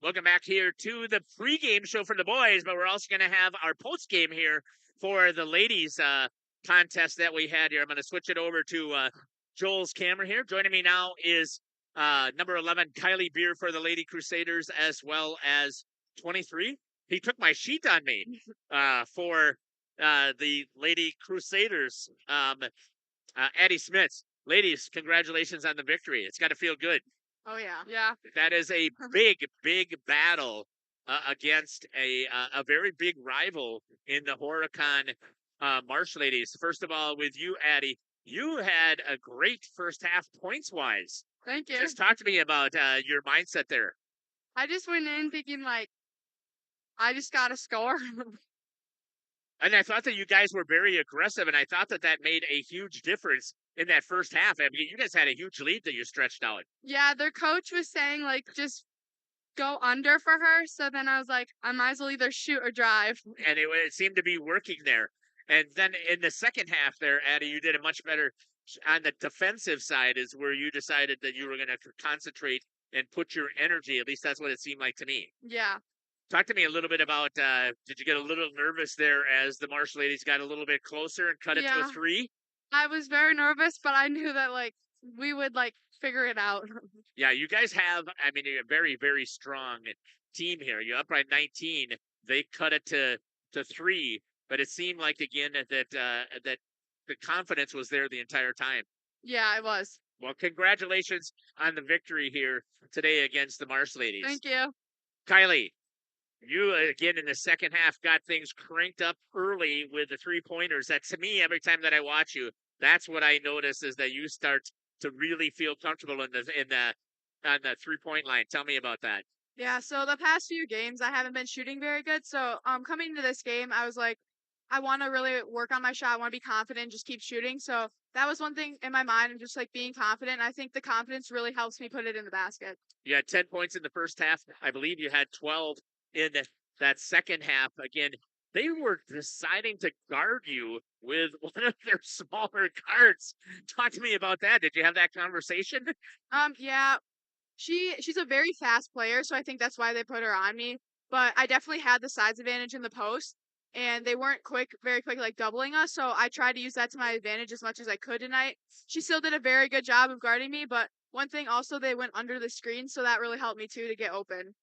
Welcome back here to the pregame show for the boys, but we're also going to have our postgame here for the ladies contest that we had here. I'm going to switch it over to Joel's camera here. Joining me now is number 11, Kylie Beer for the Lady Crusaders, as well as 23. He took my sheet on me for the Lady Crusaders. Addie Smith. Ladies, congratulations on the victory. It's got to feel good. Oh, yeah. Yeah. That is a big battle against a very big rival in the Horicon Marsh ladies. First of all, with you, Addie, you had a great first half points-wise. Thank you. Just talk to me about your mindset there. I just went in thinking, I just got to score. And I thought that you guys were very aggressive, and I thought that made a huge difference in that first half. I mean, you guys had a huge lead that you stretched out. Yeah, their coach was saying, just go under for her. So then I was like, I might as well either shoot or drive. And it seemed to be working there. And then in the second half there, Addie, you did a much better on the defensive side is where you decided that you were going to concentrate and put your energy. At least that's what it seemed like to me. Yeah. Talk to me a little bit about, did you get a little nervous there as the Marsh ladies got a little bit closer and cut it to a 3? I was very nervous, but I knew that, we would, figure it out. Yeah, you guys have, I mean, a very, very strong team here. You're up by 19. They cut it to 3, but it seemed like, again, that the confidence was there the entire time. Yeah, it was. Well, congratulations on the victory here today against the Marsh ladies. Thank you. Kylie, you, again, in the second half, got things cranked up early with the 3-pointers. That, to me, every time that I watch you, that's what I notice is that you start to really feel comfortable on the 3-point line. Tell me about that. Yeah, so the past few games, I haven't been shooting very good. So coming into this game, I was like, I want to really work on my shot. I want to be confident, just keep shooting. So that was one thing in my mind, and just being confident. I think the confidence really helps me put it in the basket. You had 10 points in the first half. I believe you had 12 in that second half. Again, they were deciding to guard you with one of their smaller guards. Talk to me about that. Did you have that conversation? Yeah, she's a very fast player, so I think that's why they put her on me. But I definitely had the size advantage in the post, and they weren't very quick, doubling us. So I tried to use that to my advantage as much as I could tonight. She still did a very good job of guarding me, but one thing also, they went under the screen, so that really helped me too to get open.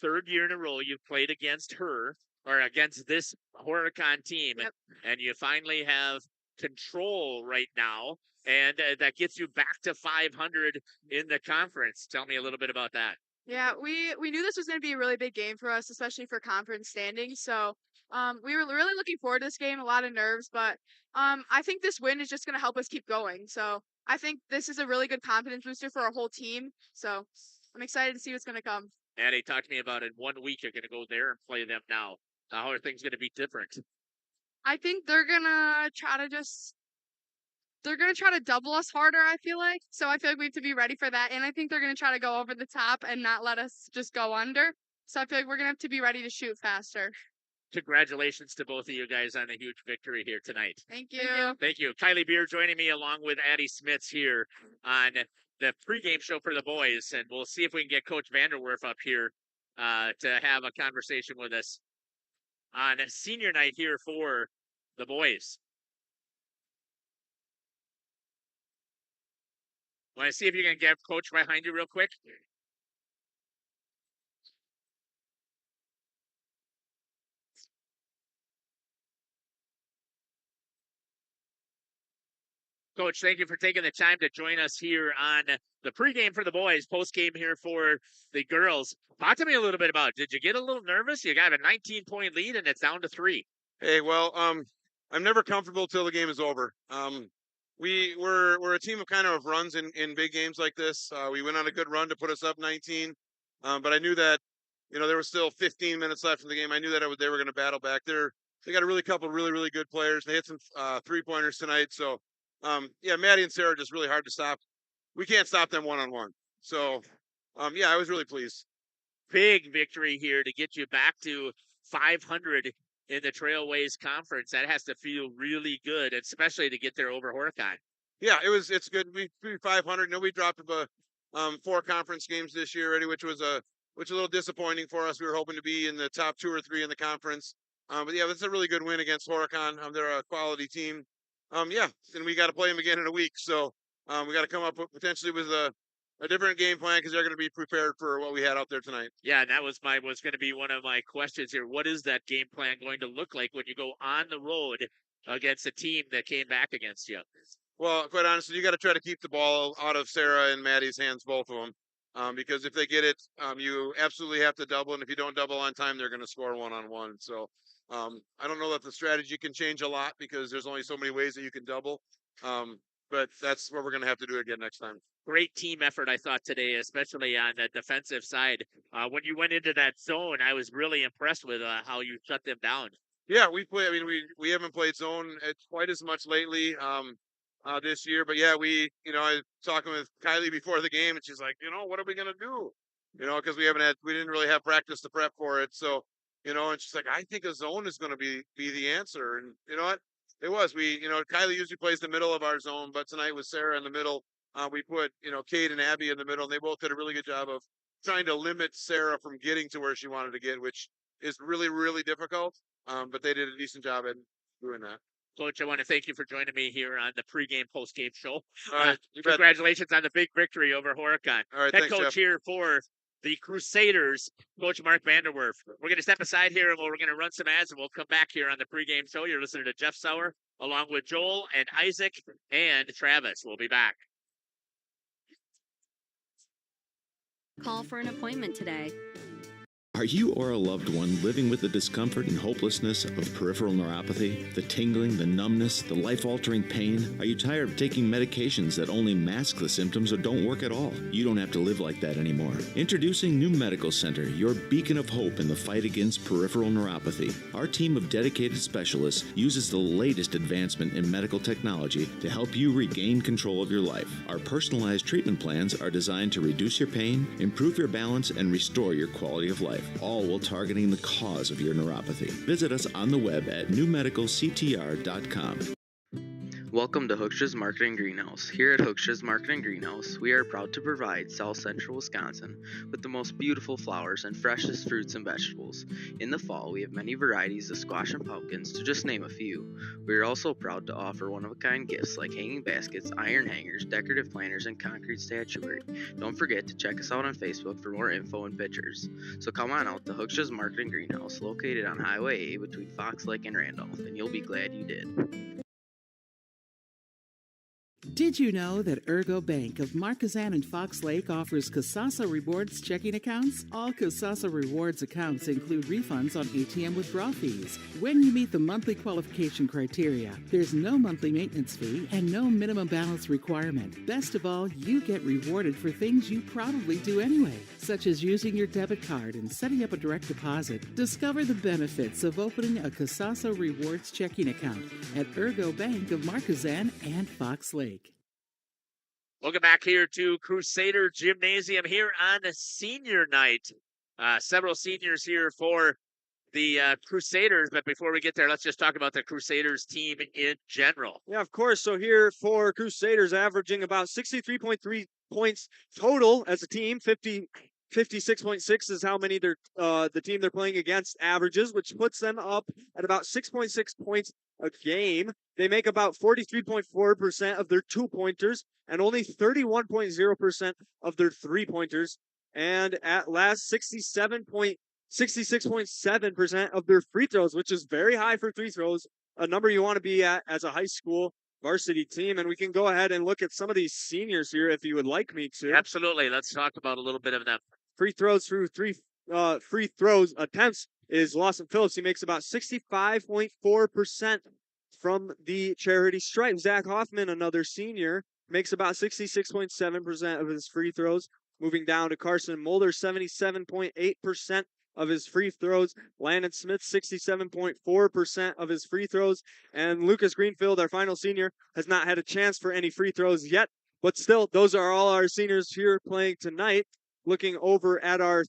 Third year in a row you've played against her or against this Horicon team. Yep. And you finally have control right now, and that gets you back to 500 in the conference. Tell me a little bit about that. Yeah, we knew this was going to be a really big game for us, especially for conference standings. So we were really looking forward to this game, a lot of nerves, but I think this win is just going to help us keep going. So I think this is a really good confidence booster for our whole team. So I'm excited to see what's going to come. Addie, talk to me about in 1 week you're going to go there and play them now. How are things going to be different? I think they're going to try to double us harder, I feel like. So I feel like we have to be ready for that. And I think they're going to try to go over the top and not let us just go under. So I feel like we're going to have to be ready to shoot faster. Congratulations to both of you guys on a huge victory here tonight. Thank you. Thank you. Kylie Beer joining me along with Addie Smits here on the pregame show for the boys. And we'll see if we can get Coach Vanderwerf up here to have a conversation with us on senior night here for the boys. Want to see if you can get Coach behind you real quick? Coach, thank you for taking the time to join us here on the pregame for the boys, postgame here for the girls. Talk to me a little bit about it. Did you get a little nervous? You got a 19-point lead, and it's down to 3. Hey, well, I'm never comfortable till the game is over. We're a team of kind of runs in big games like this. We went on a good run to put us up 19, but I knew that there was still 15 minutes left in the game. I knew that they were going to battle back. They got a couple really good players. They hit some 3-pointers tonight, so. Yeah, Maddie and Sarah are just really hard to stop. We can't stop them one-on-one. So, yeah, I was really pleased. Big victory here to get you back to 500 in the Trailways Conference. That has to feel really good, especially to get there over Horicon. Yeah, it's good. We 500. We dropped 4 conference games this year already, which was a which is a little disappointing for us. We were hoping to be in the top 2 or 3 in the conference. But yeah, that's a really good win against Horicon. They're a quality team. Yeah, and we got to play them again in a week. So we got to come up potentially with a different game plan because they're going to be prepared for what we had out there tonight. Yeah, and that was going to be one of my questions here. What is that game plan going to look like when you go on the road against a team that came back against you? Well, quite honestly, you got to try to keep the ball out of Sarah and Maddie's hands, both of them, because if they get it, you absolutely have to double, and if you don't double on time, they're going to score 1-on-1. So I don't know that the strategy can change a lot because there's only so many ways that you can double. But that's what we're going to have to do again next time. Great team effort, I thought, today, especially on the defensive side. When you went into that zone, I was really impressed with how you shut them down. Yeah, we play. I mean, we haven't played zone quite as much lately this year, but yeah, I was talking with Kylie before the game, and she's like, what are we going to do? Because we didn't really have practice to prep for it. So, and she's like, I think a zone is going to be the answer. And you know what? It was. Kylie usually plays the middle of our zone, but tonight with Sarah in the middle. We put, Kate and Abby in the middle, and they both did a really good job of trying to limit Sarah from getting to where she wanted to get, which is really, really difficult. But they did a decent job at doing that. Coach, I want to thank you for joining me here on the pregame, postgame show. All right, congratulations on the big victory over Horicon. All right, Head thanks, coach Jeff. here for the Crusaders, Coach Mark Vanderwerf. We're going to step aside here, and we're going to run some ads, and we'll come back here on the pregame show. You're listening to Jeff Sauer, along with Joel and Isaac and Travis. We'll be back. Call for an appointment today. Are you or a loved one living with the discomfort and hopelessness of peripheral neuropathy? The tingling, the numbness, the life-altering pain? Are you tired of taking medications that only mask the symptoms or don't work at all? You don't have to live like that anymore. Introducing New Medical Center, your beacon of hope in the fight against peripheral neuropathy. Our team of dedicated specialists uses the latest advancement in medical technology to help you regain control of your life. Our personalized treatment plans are designed to reduce your pain, improve your balance, and restore your quality of life, all while targeting the cause of your neuropathy. Visit us on the web at newmedicalctr.com. Welcome to Hookstra's Marketing Greenhouse. Here at Hookstra's Marketing Greenhouse, we are proud to provide South Central Wisconsin with the most beautiful flowers and freshest fruits and vegetables. In the fall, we have many varieties of squash and pumpkins, to just name a few. We are also proud to offer one-of-a-kind gifts like hanging baskets, iron hangers, decorative planters, and concrete statuary. Don't forget to check us out on Facebook for more info and pictures. So come on out to Hookstra's Marketing Greenhouse, located on Highway A between Fox Lake and Randolph, and you'll be glad you did. Did you know that Ergo Bank of Marquezan and Fox Lake offers Casasa Rewards checking accounts? All Casasa Rewards accounts include refunds on ATM withdrawal fees when you meet the monthly qualification criteria. There's no monthly maintenance fee and no minimum balance requirement. Best of all, you get rewarded for things you probably do anyway, such as using your debit card and setting up a direct deposit. Discover the benefits of opening a Casasa Rewards checking account at Ergo Bank of Marquezan and Fox Lake. Welcome back here to Crusader Gymnasium here on the senior night. Several seniors here for the Crusaders, but before we get there, let's just talk about the Crusaders team in general. Yeah, of course. So here for Crusaders, averaging about 63.3 points total as a team. 56.6 is how many the team they're playing against averages, which puts them up at about 6.6 points a game. They make about 43.4% of their 2-pointers and only 31.0% of their 3-pointers. And at last, 66.7% of their free throws, which is very high for free throws, a number you want to be at as a high school varsity team. And we can go ahead and look at some of these seniors here if you would like me to. Absolutely. Let's talk about a little bit of them. Free throws through free throws attempts is Lawson Phillips. He makes about 65.4% from the charity stripe. Zach Hoffman, another senior, makes about 66.7% of his free throws. Moving down to Carson Mulder, 77.8% of his free throws. Landon Smith, 67.4% of his free throws. And Lucas Greenfield, our final senior, has not had a chance for any free throws yet. But still, those are all our seniors here playing tonight. Looking over at our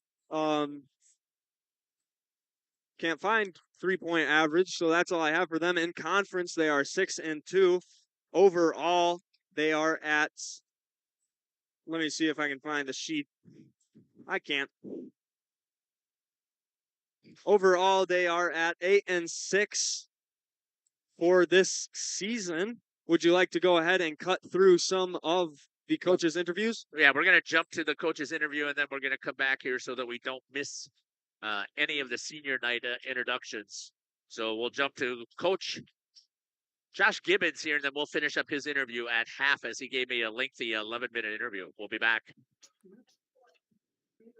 can't find 3-point average, so that's all I have for them. In conference, they are 6-2. Overall, they are at, let me see if I can find the sheet. I can't. Overall, they are at 8-6 for this season. Would you like to go ahead and cut through some of the coaches' interviews? Yeah, we're going to jump to the coach's interview, and then we're going to come back here so that we don't miss any of the senior night introductions. So we'll jump to Coach Josh Gibbons here, and then we'll finish up his interview at half as he gave me a lengthy 11-minute interview. We'll be back.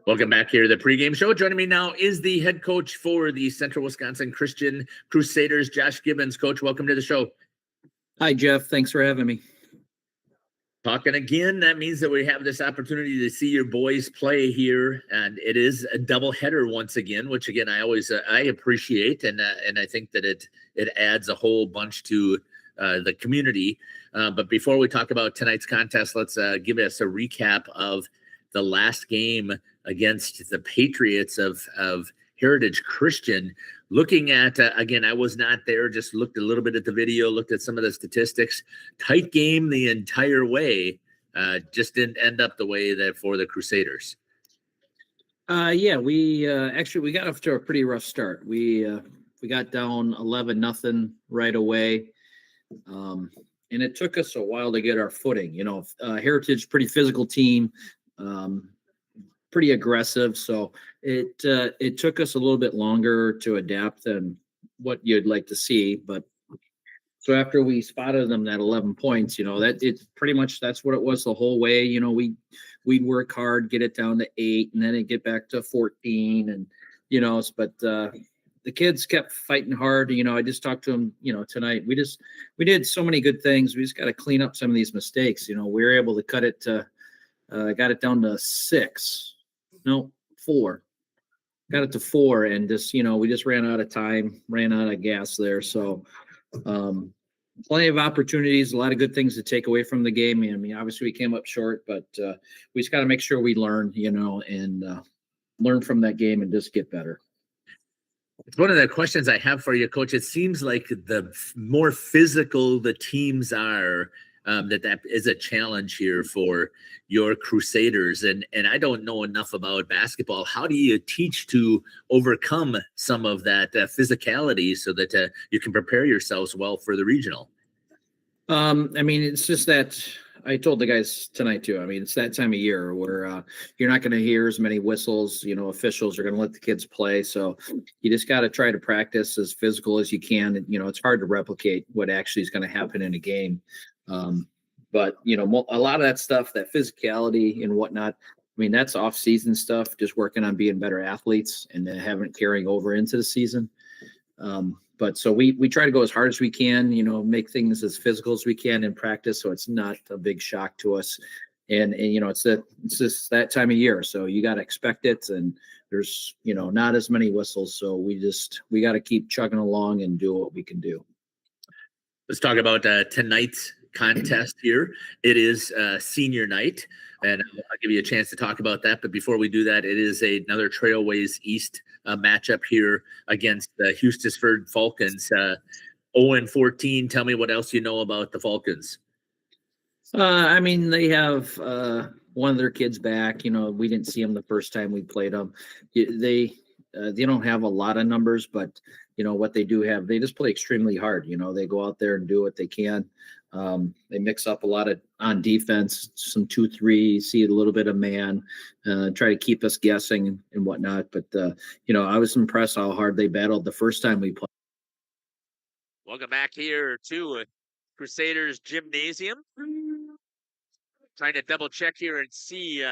Welcome back here to the pregame show. Joining me now is the head coach for the Central Wisconsin Christian Crusaders, Josh Gibbons. Coach, welcome to the show. Hi, Jeff. Thanks for having me. Talking again, that means that we have this opportunity to see your boys play here, and it is a doubleheader once again, which again I always I appreciate, and I think that it adds a whole bunch to the community. But before we talk about tonight's contest, let's give us a recap of the last game against the Patriots of Heritage Christian. Looking at, again, I was not there, just looked a little bit at the video, looked at some of the statistics. Tight game the entire way, just didn't end up the way that for the Crusaders. Yeah, we actually got off to a pretty rough start. We got down 11-0 right away, and it took us a while to get our footing. You know, Heritage, pretty physical team, pretty aggressive, so it took us a little bit longer to adapt than what you'd like to see. But so after we spotted them at 11 points, you know, that it's pretty much that's what it was the whole way. You know, we'd work hard, get it down to 8, and then it get back to 14, and you know, but the kids kept fighting hard. You know, I just talked to them, you know, tonight. We did so many good things. We just got to clean up some of these mistakes. You know, we were able to cut it to got it down to 4. Got it to 4, and just, you know, we just ran out of time, ran out of gas there. So plenty of opportunities, a lot of good things to take away from the game. I mean, obviously we came up short, but we just got to make sure we learn, you know, and learn from that game and just get better. It's one of the questions I have for you, Coach. It seems like the more physical the teams are, that is a challenge here for your Crusaders. And I don't know enough about basketball. How do you teach to overcome some of that physicality so that you can prepare yourselves well for the regional? I mean, it's just that I told the guys tonight too. I mean, it's that time of year where you're not going to hear as many whistles. You know, officials are going to let the kids play. So you just got to try to practice as physical as you can. And, you know, it's hard to replicate what actually is going to happen in a game. But, you know, a lot of that stuff, that physicality and whatnot, I mean, that's off-season stuff, just working on being better athletes and then having it carrying over into the season. But so we try to go as hard as we can, you know, make things as physical as we can in practice, so it's not a big shock to us. And you know, it's just that time of year, so you got to expect it. And there's, you know, not as many whistles, so we got to keep chugging along and do what we can do. Let's talk about tonight's contest here. It is senior night, and I'll give you a chance to talk about that. But before we do that, it is another Trailways East matchup here against the Hustisford Falcons. 0-14. Tell me what else you know about the Falcons. I mean, they have one of their kids back. You know, we didn't see them the first time we played them. They don't have a lot of numbers, but you know what they do have, they just play extremely hard. You know, they go out there and do what they can. They mix up a lot of on defense, some 2-3, see a little bit of man, try to keep us guessing and whatnot. But you know, I was impressed how hard they battled the first time we played. Welcome back here to Crusaders Gymnasium. Trying to double check here and see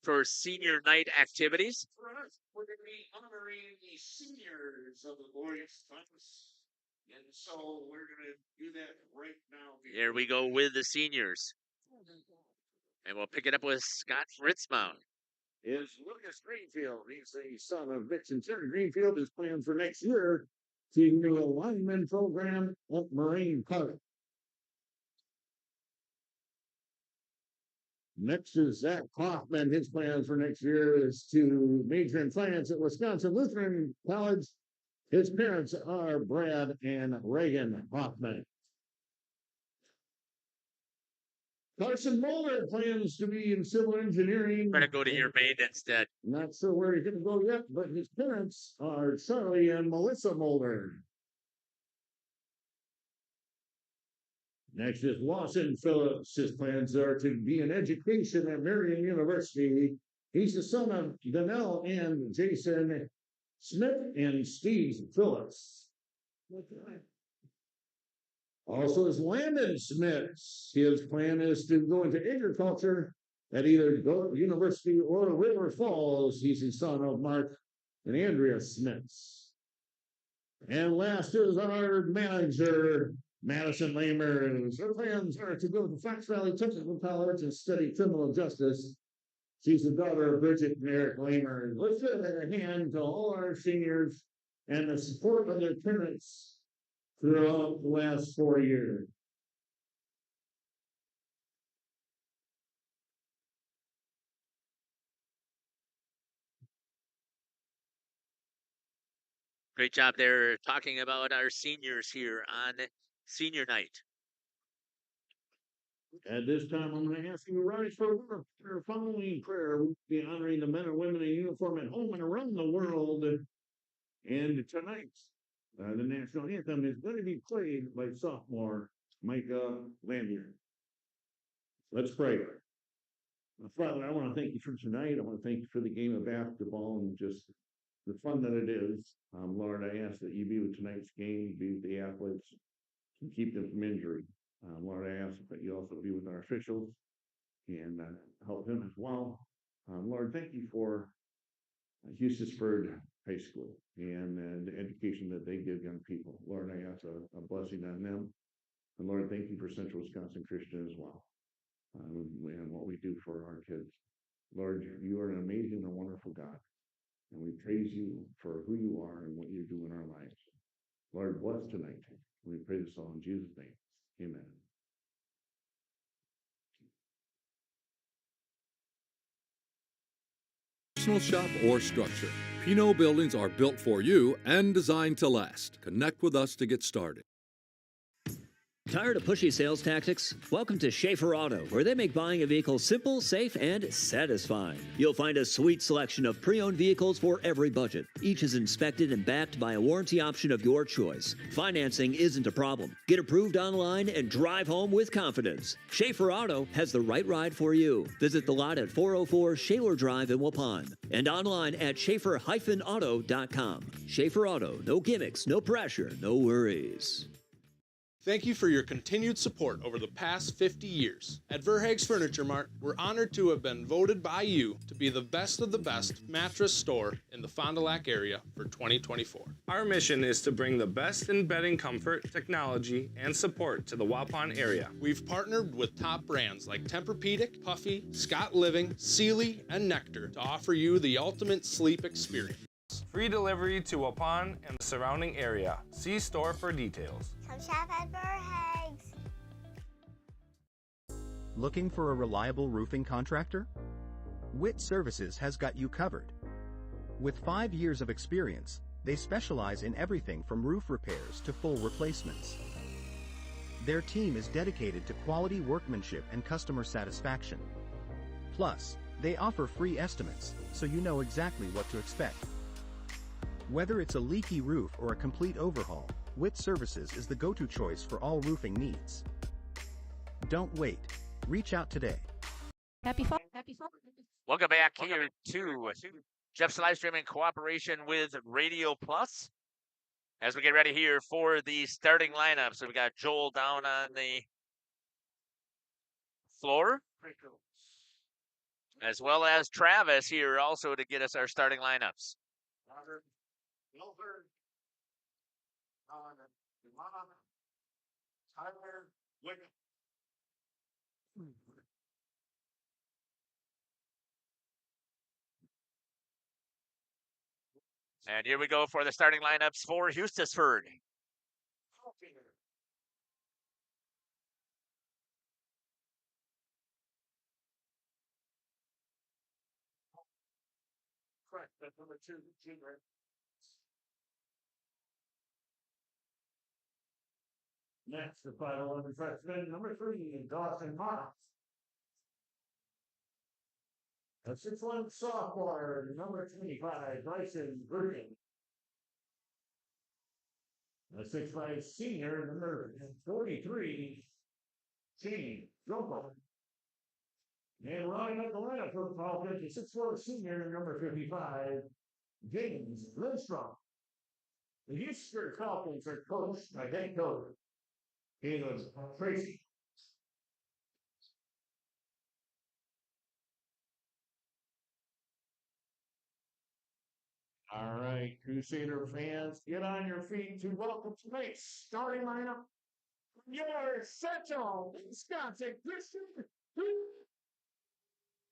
for senior night activities. We're going to be honoring the seniors of the boys' class. And so we're going to do that right now. Here we go with the seniors. And we'll pick it up with Scott Fritzmount. Is Lucas Greenfield. He's the son of Mitch and Terry Greenfield. Is planned for next year to do a lineman program at Marine Park. Next is Zach Hoffman. His plans for next year is to major in finance at Wisconsin Lutheran College. His parents are Brad and Reagan Hoffman. Carson Mulder plans to be in civil engineering. Try to go to your main instead. Not sure where he's going to go yet, but his parents are Charlie and Melissa Mulder. Next is Lawson Phillips. His plans are to be in education at Marion University. He's the son of Donnell and Jason Smith and Steve Phillips. Also is Landon Smith. His plan is to go into agriculture at either University or River Falls. He's the son of Mark and Andrea Smiths. And last is our manager, Madison Lamers. Her plans are to go to Fox Valley Technical College and study criminal justice. She's the daughter of Bridget and Eric Lamers. Let's give a hand to all our seniors and the support of their parents throughout the last 4 years. Great job there talking about our seniors here on senior night. At this time, I'm going to ask you to rise for our following prayer. We'll be honoring the men and women in uniform at home and around the world. And tonight, the national anthem is going to be played by sophomore Micah Lanier. Let's pray. Father, I want to thank you for tonight. I want to thank you for the game of basketball and just the fun that it is. Lord, I ask that you be with tonight's game, be with the athletes, and keep them from injury. Lord, I ask that you also be with our officials and help them as well. Lord, thank you for Hustisford High School and the education that they give young people. Lord, I ask a blessing on them. And Lord, thank you for Central Wisconsin Christian as well and what we do for our kids. Lord, you are an amazing and wonderful God. And we praise you for who you are and what you do in our lives. Lord, bless tonight. We pray this all in Jesus' name. Amen. Shop or structure. Pinot buildings are built for you and designed to last. Connect with us to get started. Tired of pushy sales tactics? Welcome to Schaefer Auto, where they make buying a vehicle simple, safe, and satisfying. You'll find a sweet selection of pre-owned vehicles for every budget. Each is inspected and backed by a warranty option of your choice. Financing isn't a problem. Get approved online and drive home with confidence. Schaefer Auto has the right ride for you. Visit the lot at 404 Shaler Drive in Waupun and online at schaefer-auto.com. Schaefer Auto, no gimmicks, no pressure, no worries. Thank you for your continued support over the past 50 years. At Verhaeg's Furniture Mart, we're honored to have been voted by you to be the best of the best mattress store in the Fond du Lac area for 2024. Our mission is to bring the best in bedding comfort, technology, and support to the Waupun area. We've partnered with top brands like Tempur-Pedic, Puffy, Scott Living, Sealy, and Nectar to offer you the ultimate sleep experience. Free delivery to Waupun and the surrounding area. See store for details. Come shop at Verhaeg's. Looking for a reliable roofing contractor? Witt Services has got you covered. With 5 years of experience, they specialize in everything from roof repairs to full replacements. Their team is dedicated to quality workmanship and customer satisfaction. Plus, they offer free estimates, so you know exactly what to expect. Whether it's a leaky roof or a complete overhaul, Witt Services is the go-to choice for all roofing needs. Don't wait. Reach out today. Happy fall. Welcome back here to Jeff's live stream in cooperation with Radio Plus. As we get ready here for the starting lineup. So we got Joel down on the floor, as well as Travis here also to get us our starting lineups. And here we go for the starting lineups for Hustisford. Correct. That's number 2, Junior. Next, the 5'11" freshman, number 3, Dawson Moss. A 6'1" sophomore, number 25, Bryson Burton. A 6'5" senior, number 43, Shane Joko. And running up the lineup for the Falcons, a 6'4" senior, number 55, James Lindstrom. The Hustisford Falcons are coached by head coach Caleb Tracy. All right, Crusader fans, get on your feet to welcome tonight's starting lineup. Your Central Wisconsin Christian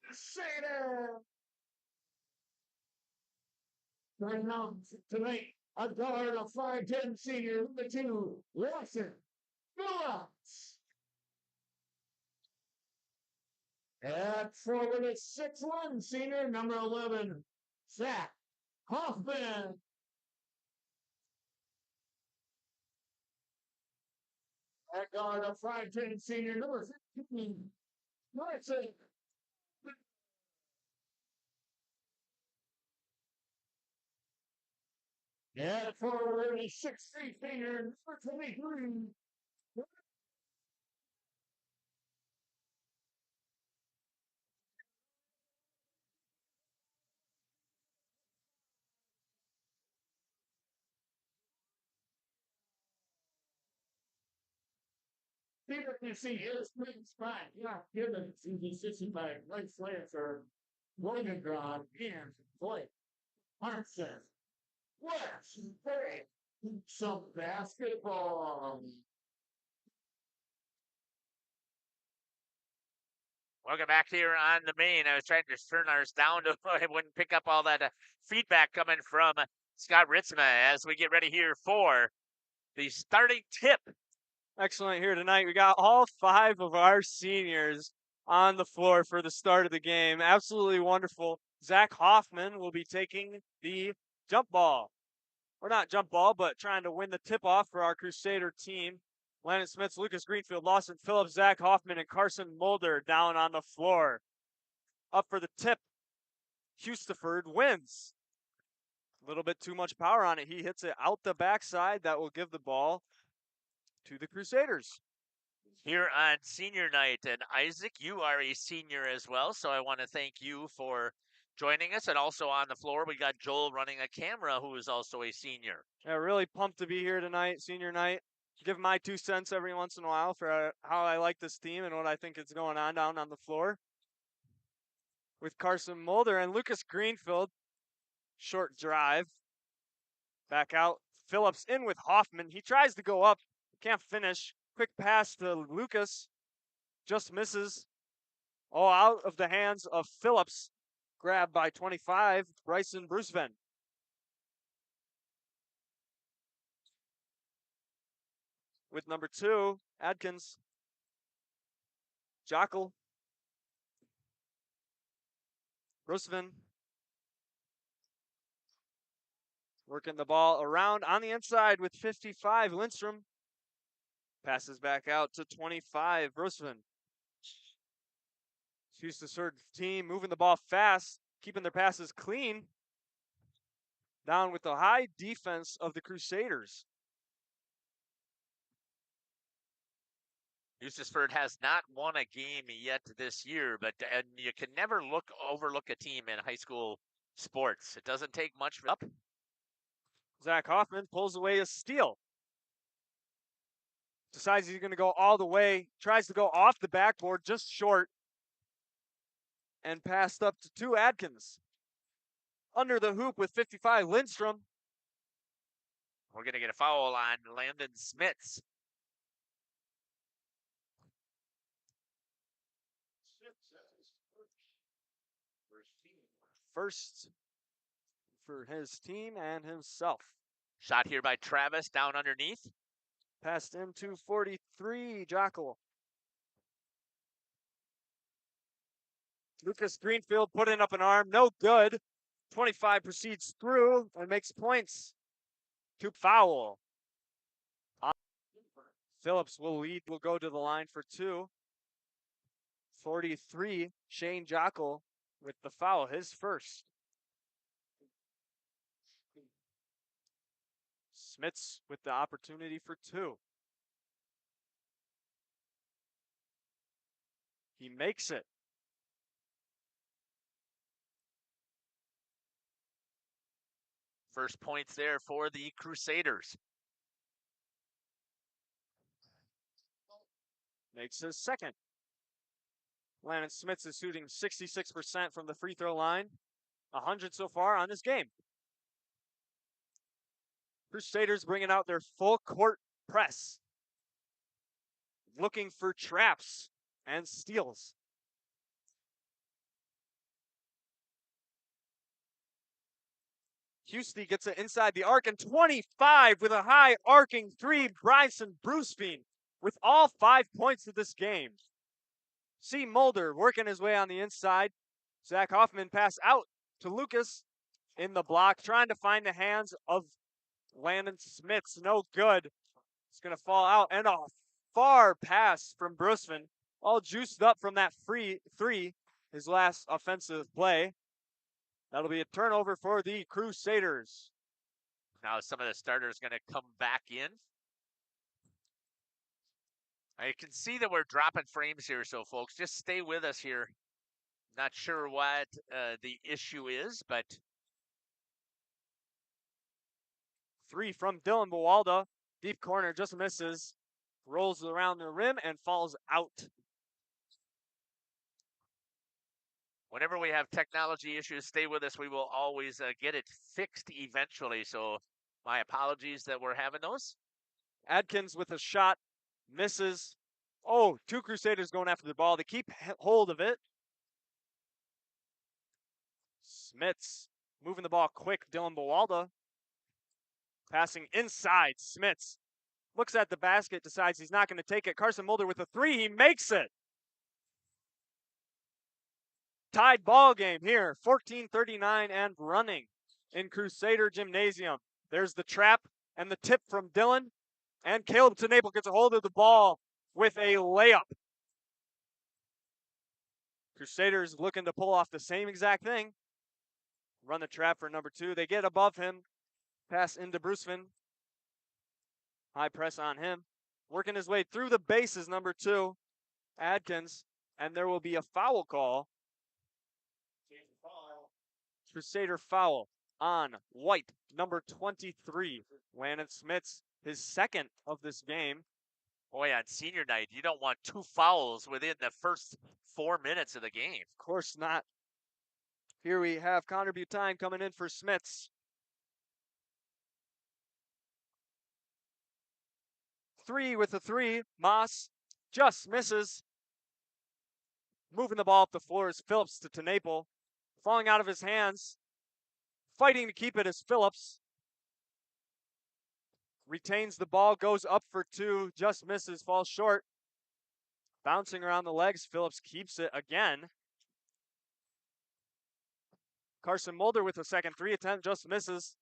Crusaders. Right now, tonight, a guard of 5'10" senior, number 2, Lawson Phillips. At forward, a 6'1" senior, number 11, Zach Hoffman. At guard, a 5'10" senior, number 15, Martin. And forward, a 6'3" senior, number 23. CWC is playing spot. Yeah, given to the decision by Blake Slancer, Morgan Drawn, and Blake Harmson. Let's play some basketball. Welcome back here on the main. I was trying to turn ours down to I wouldn't pick up all that feedback coming from Scott Ritzma as we get ready here for the starting tip. Excellent here tonight. We got all 5 of our seniors on the floor for the start of the game. Absolutely wonderful. Zach Hoffman will be taking the jump ball. Or not jump ball, but trying to win the tip-off for our Crusader team. Landon Smith, Lucas Greenfield, Lawson Phillips, Zach Hoffman, and Carson Mulder down on the floor. Up for the tip, Hustisford wins. A little bit too much power on it. He hits it out the backside. That will give the ball to the Crusaders. Here on senior night, and Isaac, you are a senior as well, so I want to thank you for joining us. And also on the floor, we got Joel running a camera, who is also a senior. Yeah, really pumped to be here tonight, senior night. Give my 2 cents every once in a while for how I like this team and what I think is going on down on the floor. With Carson Mulder and Lucas Greenfield. Short drive. Back out. Phillips in with Hoffman. He tries to go up. Can't finish. Quick pass to Lucas. Just misses. Oh, out of the hands of Phillips. Grabbed by 25, Bryson Bruceven. With number 2, Adkins. Jockle. Bruceven. Working the ball around on the inside with 55, Lindstrom. Passes back out to 25, Bruceven. Hustisford team moving the ball fast, keeping their passes clean. Down with the high defense of the Crusaders. Hustisford has not won a game yet this year, but and you can never overlook a team in high school sports. It doesn't take much for up. Zach Hoffman pulls away a steal. Decides he's going to go all the way. Tries to go off the backboard, just short. And passed up to 2, Adkins. Under the hoop with 55, Lindstrom. We're going to get a foul on Landon Smits. First for his team and himself. Shot here by Travis down underneath. Passed into 43, Jockle. Lucas Greenfield putting up an arm, no good. 25 proceeds through and makes points. 2 foul. Phillips will go to the line for 2. 43, Shane Jockle with the foul, his first. Smits with the opportunity for two. He makes it. First points there for the Crusaders. Makes his second. Landon Smits is shooting 66% from the free throw line. 100 so far on this game. Crusaders bringing out their full court press. Looking for traps and steals. Husty gets it inside the arc, and 25 with a high arcing three. Bryson Brucebean with all 5 points of this game. C. Mulder working his way on the inside. Zach Hoffman pass out to Lucas in the block, trying to find the hands of Landon Smits. No good. It's going to fall out, and a far pass from Bruceman. All juiced up from that free three, his last offensive play. That'll be a turnover for the Crusaders. Now some of the starters going to come back in. I can see that we're dropping frames here, so folks, just stay with us here. Not sure what the issue is, but... Three from Dylan Bawalda. Deep corner, just misses. Rolls around the rim and falls out. Whenever we have technology issues, stay with us. We will always get it fixed eventually. So my apologies that we're having those. Adkins with a shot. Misses. Oh, two Crusaders going after the ball. They keep hold of it. Smits moving the ball quick. Dylan Bawalda passing inside. Smits looks at the basket, decides he's not going to take it. Carson Mulder with a three. He makes it. Tied ball game here. 14:39 and running in Crusader Gymnasium. There's the trap and the tip from Dylan. And Caleb Tenaple gets a hold of the ball with a layup. Crusaders looking to pull off the same exact thing. Run the trap for number two. They get above him. Pass into Bruceman. High press on him. Working his way through the bases, number two. Adkins. And there will be a foul call. Crusader foul on White, number 23. Landon Smits, his second of this game. Boy, on senior night, you don't want two fouls within the first 4 minutes of the game. Of course not. Here we have Connor Butine coming in for Smits. Three with a three. Moss just misses. Moving the ball up the floor is Phillips to Tenaple. Falling out of his hands. Fighting to keep it is Phillips. Retains the ball, goes up for two, just misses, falls short. Bouncing around the legs, Phillips keeps it again. Carson Mulder with a second three attempt, just misses.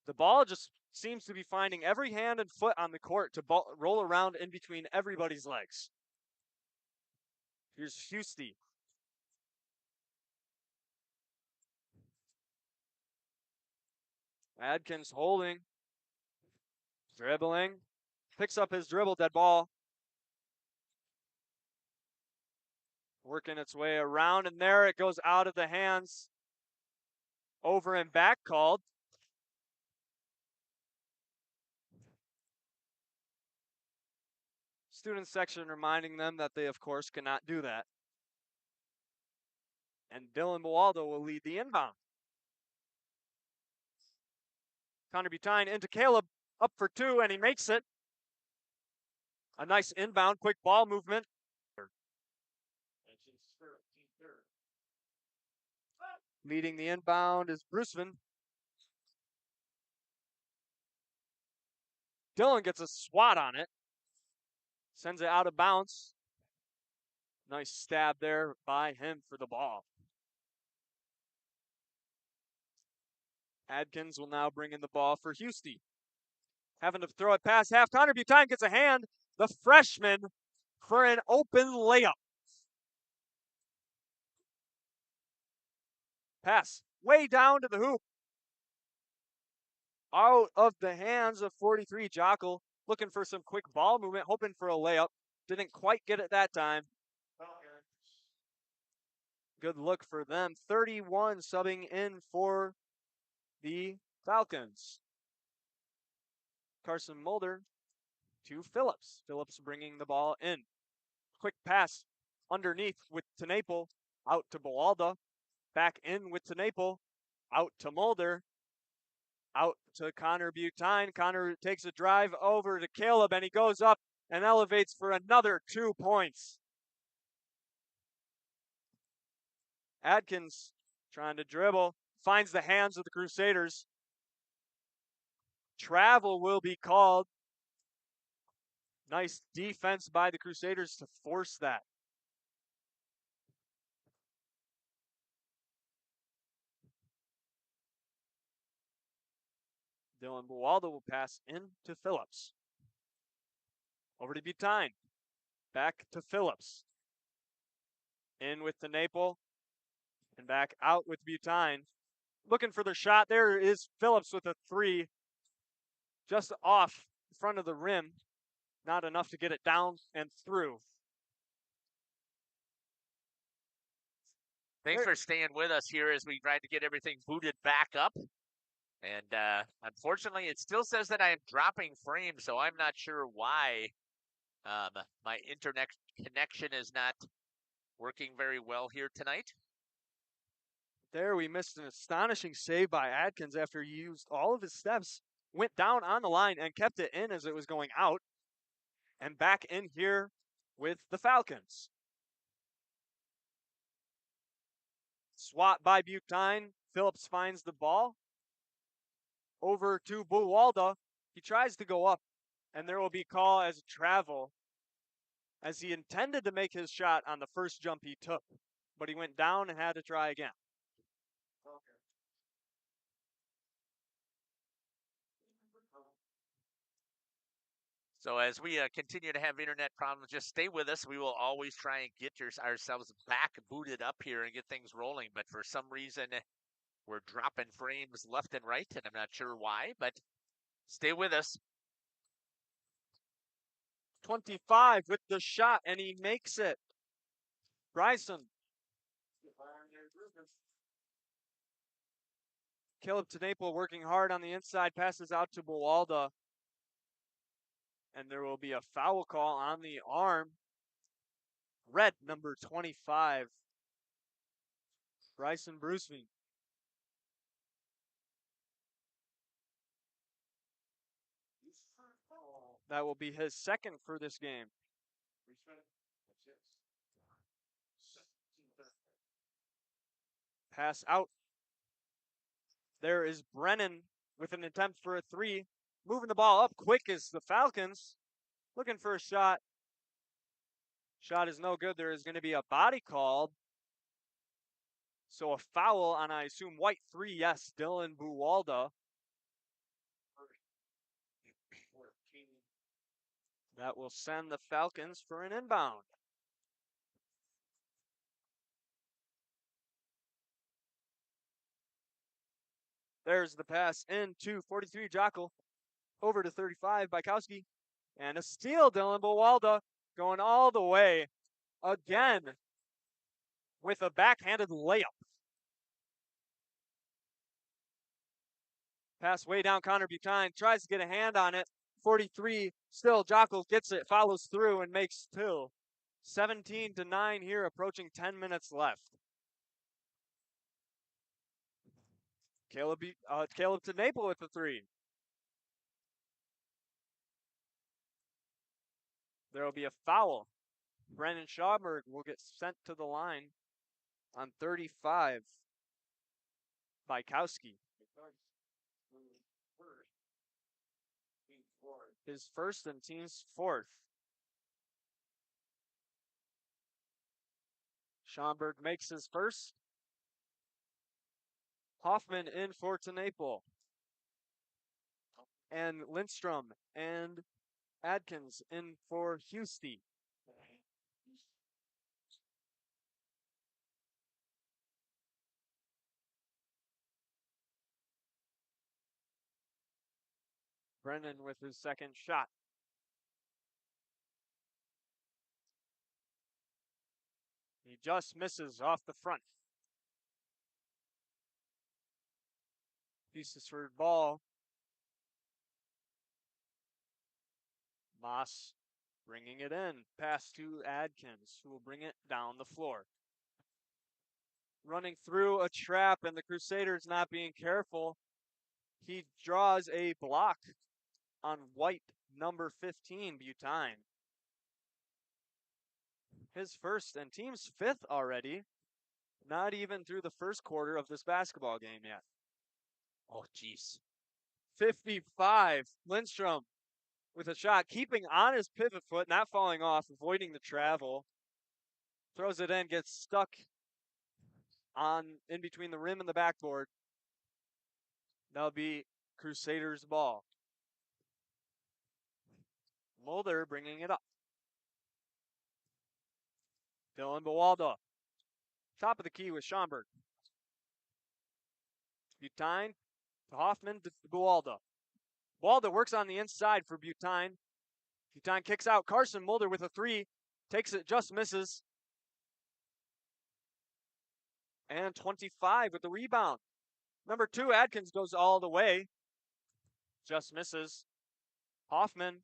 The ball just seems to be finding every hand and foot on the court to roll around in between everybody's legs. Here's Husty. Adkins holding, dribbling, picks up his dribble, dead ball. Working its way around, and there it goes out of the hands. Over and back called. Student section reminding them that they, of course, cannot do that. And Dylan Bawaldo will lead the inbound. Connor Butine into Caleb, up for two, and he makes it. A nice inbound, quick ball movement. Leading the inbound is Bruceman. Dylan gets a swat on it. Sends it out of bounds. Nice stab there by him for the ball. Adkins will now bring in the ball for Husty. Having to throw it past half. Connor Butine gets a hand. The freshman for an open layup. Pass way down to the hoop. Out of the hands of 43 Jockle. Looking for some quick ball movement, hoping for a layup. Didn't quite get it that time. Good look for them. 31 subbing in for the Falcons. Carson Mulder to Phillips. Phillips bringing the ball in. Quick pass underneath with Tenaple. Out to Boalda. Back in with Tenaple. Out to Mulder. Out to Connor Butine. Connor takes a drive over to Caleb, and he goes up and elevates for another 2 points. Adkins trying to dribble. Finds the hands of the Crusaders. Travel will be called. Nice defense by the Crusaders to force that. Dylan Buwalda will pass in to Phillips. Over to Butine. Back to Phillips. In with the Naple. And back out with Butine. Looking for the shot. There is Phillips with a three. Just off the front of the rim. Not enough to get it down and through. Thanks for staying with us here as we tried to get everything booted back up. And unfortunately, it still says that I am dropping frames, so I'm not sure why my internet connection is not working very well here tonight. There we missed an astonishing save by Adkins after he used all of his steps, went down on the line and kept it in as it was going out. And back in here with the Falcons. Swat by Butine. Phillips finds the ball. Over to Buwalda. He tries to go up, and there will be call as a travel, as he intended to make his shot on the first jump he took, but he went down and had to try again. So as we continue to have internet problems, just stay with us. We will always try and get ourselves back booted up here and get things rolling. But for some reason, we're dropping frames left and right, and I'm not sure why, but stay with us. 25 with the shot, and he makes it. Bryson. Caleb Tenaple working hard on the inside, passes out to Buwalda. And there will be a foul call on the arm. Red number 25. Bryson Brucevine. That will be his second for this game. Pass out. There is Brennan with an attempt for a three. Moving the ball up quick is the Falcons. Looking for a shot. Shot is no good. There is going to be a body called. So a foul on, I assume, white three. Yes, Dylan Buwalda. That will send the Falcons for an inbound. There's the pass into 43 Jockle. Over to 35 Bykowski. And a steal, Dylan Buwalda going all the way again with a backhanded layup. Pass way down Connor Butine. Tries to get a hand on it. 43 still. Jockle gets it, follows through, and makes two. 17-9 here, approaching 10 minutes left. Caleb Tenaple with the three. There will be a foul. Brennan Schauberg will get sent to the line on 35. Bykowski. His first and team's fourth. Schauberg makes his first. Hoffman in for Tenaple. And Lindstrom and Adkins in for Husty. Brennan with his second shot. He just misses off the front. Hustisford ball. Moss bringing it in. Pass to Adkins, who will bring it down the floor. Running through a trap, and the Crusaders not being careful. He draws a block on white number 15, Butine. His first and team's fifth already. Not even through the first quarter of this basketball game yet. Oh, jeez. 55. Lindstrom with a shot, keeping on his pivot foot, not falling off, avoiding the travel. Throws it in, gets stuck in between the rim and the backboard. That'll be Crusaders ball. Mulder bringing it up. Dylan Bawalda. Top of the key with Schomburg. Butine to Hoffman to Bawalda. Bawalda works on the inside for Butine. Butine kicks out. Carson Mulder with a three. Takes it, just misses. And 25 with the rebound. Number 2, Adkins goes all the way. Just misses. Hoffman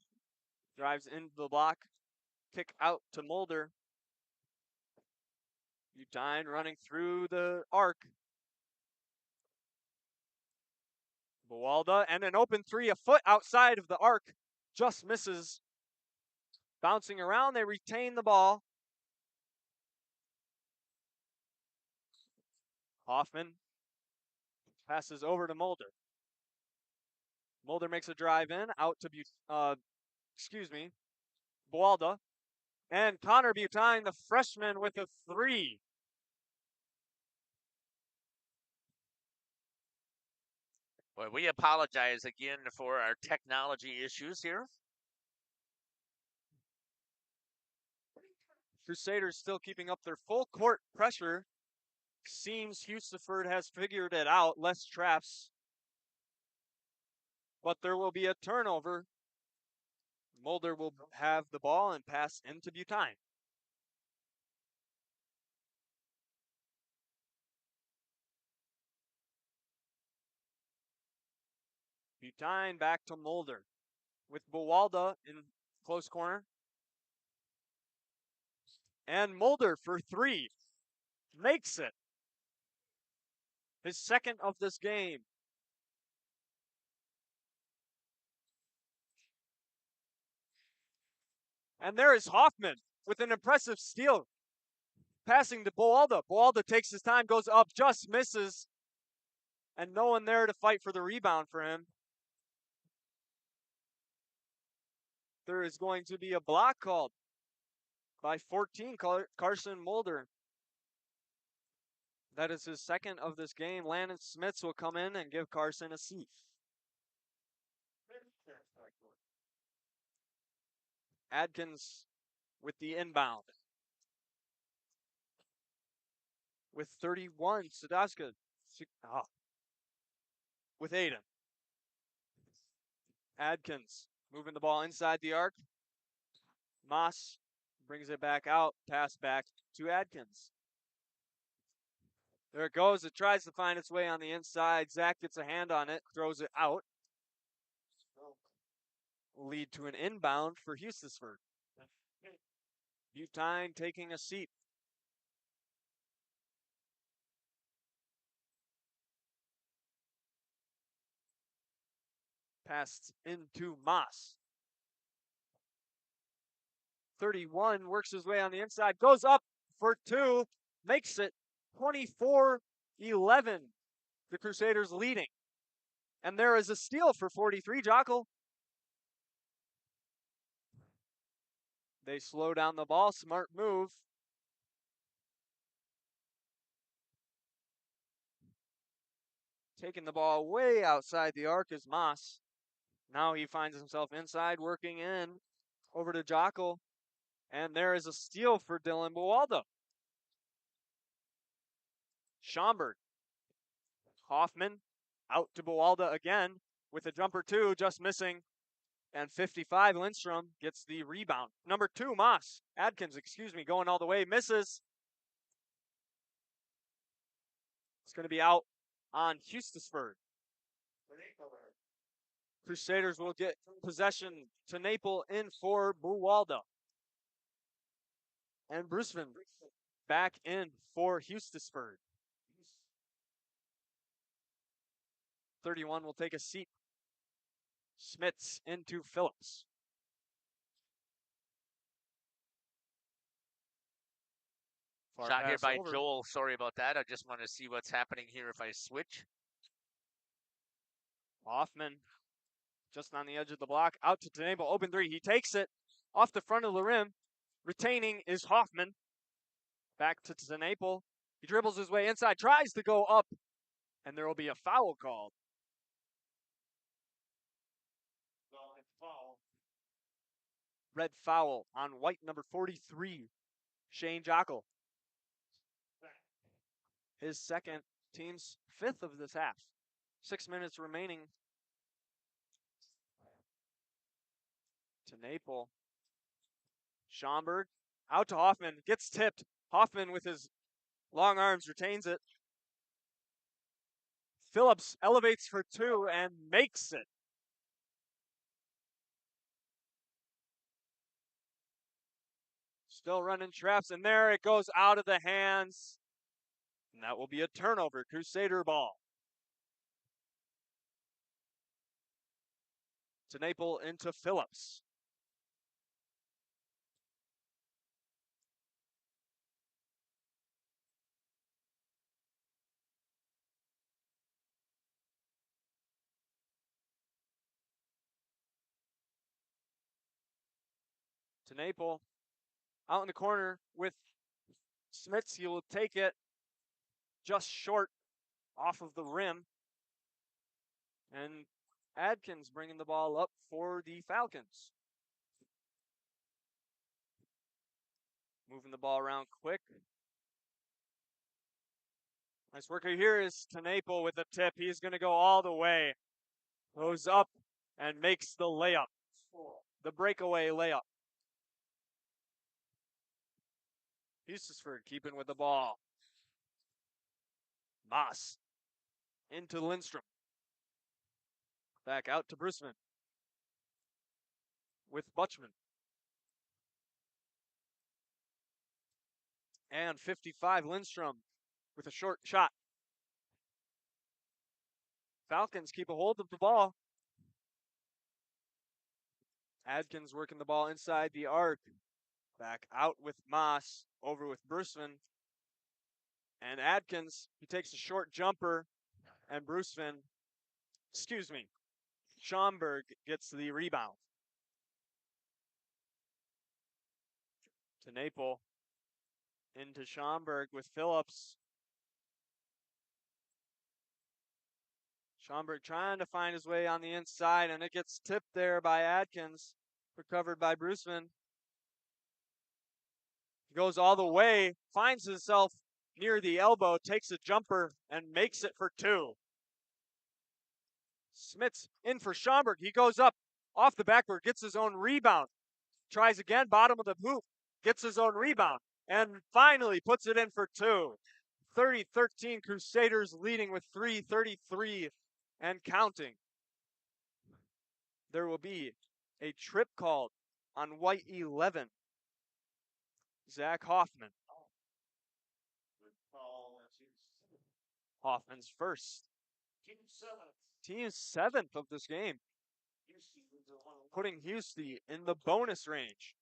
drives into the block. Kick out to Mulder. Butine running through the arc. Bawalda, and an open three, a foot outside of the arc. Just misses. Bouncing around, they retain the ball. Hoffman passes over to Mulder. Mulder makes a drive in, out to Bawalda. And Connor Butine, the freshman, with a three. Well, we apologize again for our technology issues here. Crusaders still keeping up their full court pressure. Seems Hustisford has figured it out. Less traps. But there will be a turnover. Mulder will have the ball and pass into Butine. Butine back to Mulder with Bawalda in close corner. And Mulder for three. Makes it. His second of this game. And there is Hoffman with an impressive steal. Passing to Bawalda. Bawalda takes his time, goes up, just misses. And no one there to fight for the rebound for him. There is going to be a block called by 14, Carson Mulder. That is his second of this game. Landon Smits will come in and give Carson a seat. Adkins with the inbound. With 31, Sadowska with Aiden. Adkins moving the ball inside the arc. Moss brings it back out. Pass back to Adkins. There it goes. It tries to find its way on the inside. Zach gets a hand on it, throws it out. Lead to an inbound for Hustisford. Butine taking a seat. Passed into Moss. 31 works his way on the inside, goes up for two, makes it 24-11. The Crusaders leading. And there is a steal for 43, Jockle. They slow down the ball, smart move. Taking the ball way outside the arc is Moss. Now he finds himself inside, working in, over to Jockle. And there is a steal for Dylan Bawalda. Schomburg. Hoffman out to Bawalda again with a jumper two, just missing. And 55, Lindstrom gets the rebound. Number 2, Adkins, going all the way, misses. It's going to be out on Hustisford. Crusaders will get possession to Naple in for Buwalda. And Bruceman back in for Hustisford. 31 will take a seat. Smits into Phillips. Far Shot here pass by over. Joel. Sorry about that. I just want to see what's happening here if I switch. Hoffman just on the edge of the block. Out to Tenable. Open 3. He takes it off the front of the rim. Retaining is Hoffman. Back to Tenable. He dribbles his way inside. Tries to go up. And there will be a foul called. Red foul on white number 43. Shane Jockel. His second, team's 5th of this half. 6 minutes remaining. To Naple. Schomburg out to Hoffman. Gets tipped. Hoffman with his long arms retains it. Phillips elevates for 2 and makes it. Still running traps, and there it goes out of the hands. And that will be a turnover, Crusader ball. To Naple into Phillips. To Naple. Out in the corner with Smits. He will take it just short off of the rim. And Adkins bringing the ball up for the Falcons. Moving the ball around quick. Nice work here is to Naple with the tip. He's going to go all the way. Goes up and makes the layup. The breakaway layup. Hustisford keeping with the ball. Moss into Lindstrom. Back out to Bruceman. With Butchman. And 55, Lindstrom with a short shot. Falcons keep a hold of the ball. Adkins working the ball inside the arc. Back out with Moss. Over with Bruceman. And Adkins, he takes a short jumper. And Schomburg gets the rebound. To Naple. Into Schomburg with Phillips. Schomburg trying to find his way on the inside, and it gets tipped there by Adkins. Recovered by Bruceman. He goes all the way, finds himself near the elbow, takes a jumper, and makes it for 2. Smits in for Schomburg. He goes up off the backboard, gets his own rebound. Tries again, bottom of the hoop, gets his own rebound, and finally puts it in for 2. 30-13, Crusaders leading with 3:33 and counting. There will be a trip called on white 11. Zach Hoffman. Hoffman's first. Team 7th of this game. Putting Husty in the bonus range.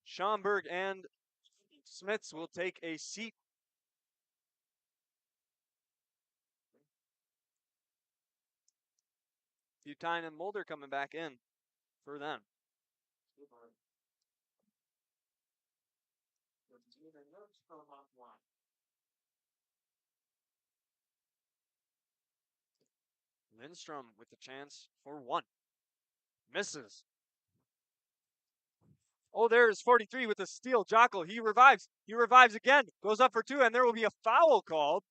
Schomburg and Smits will take a seat. Butine and Mulder coming back in for them. Lindstrom with the chance for 1. Misses. Oh, there's 43 with a steal. Jockel, he revives. He revives again. Goes up for 2, and there will be a foul called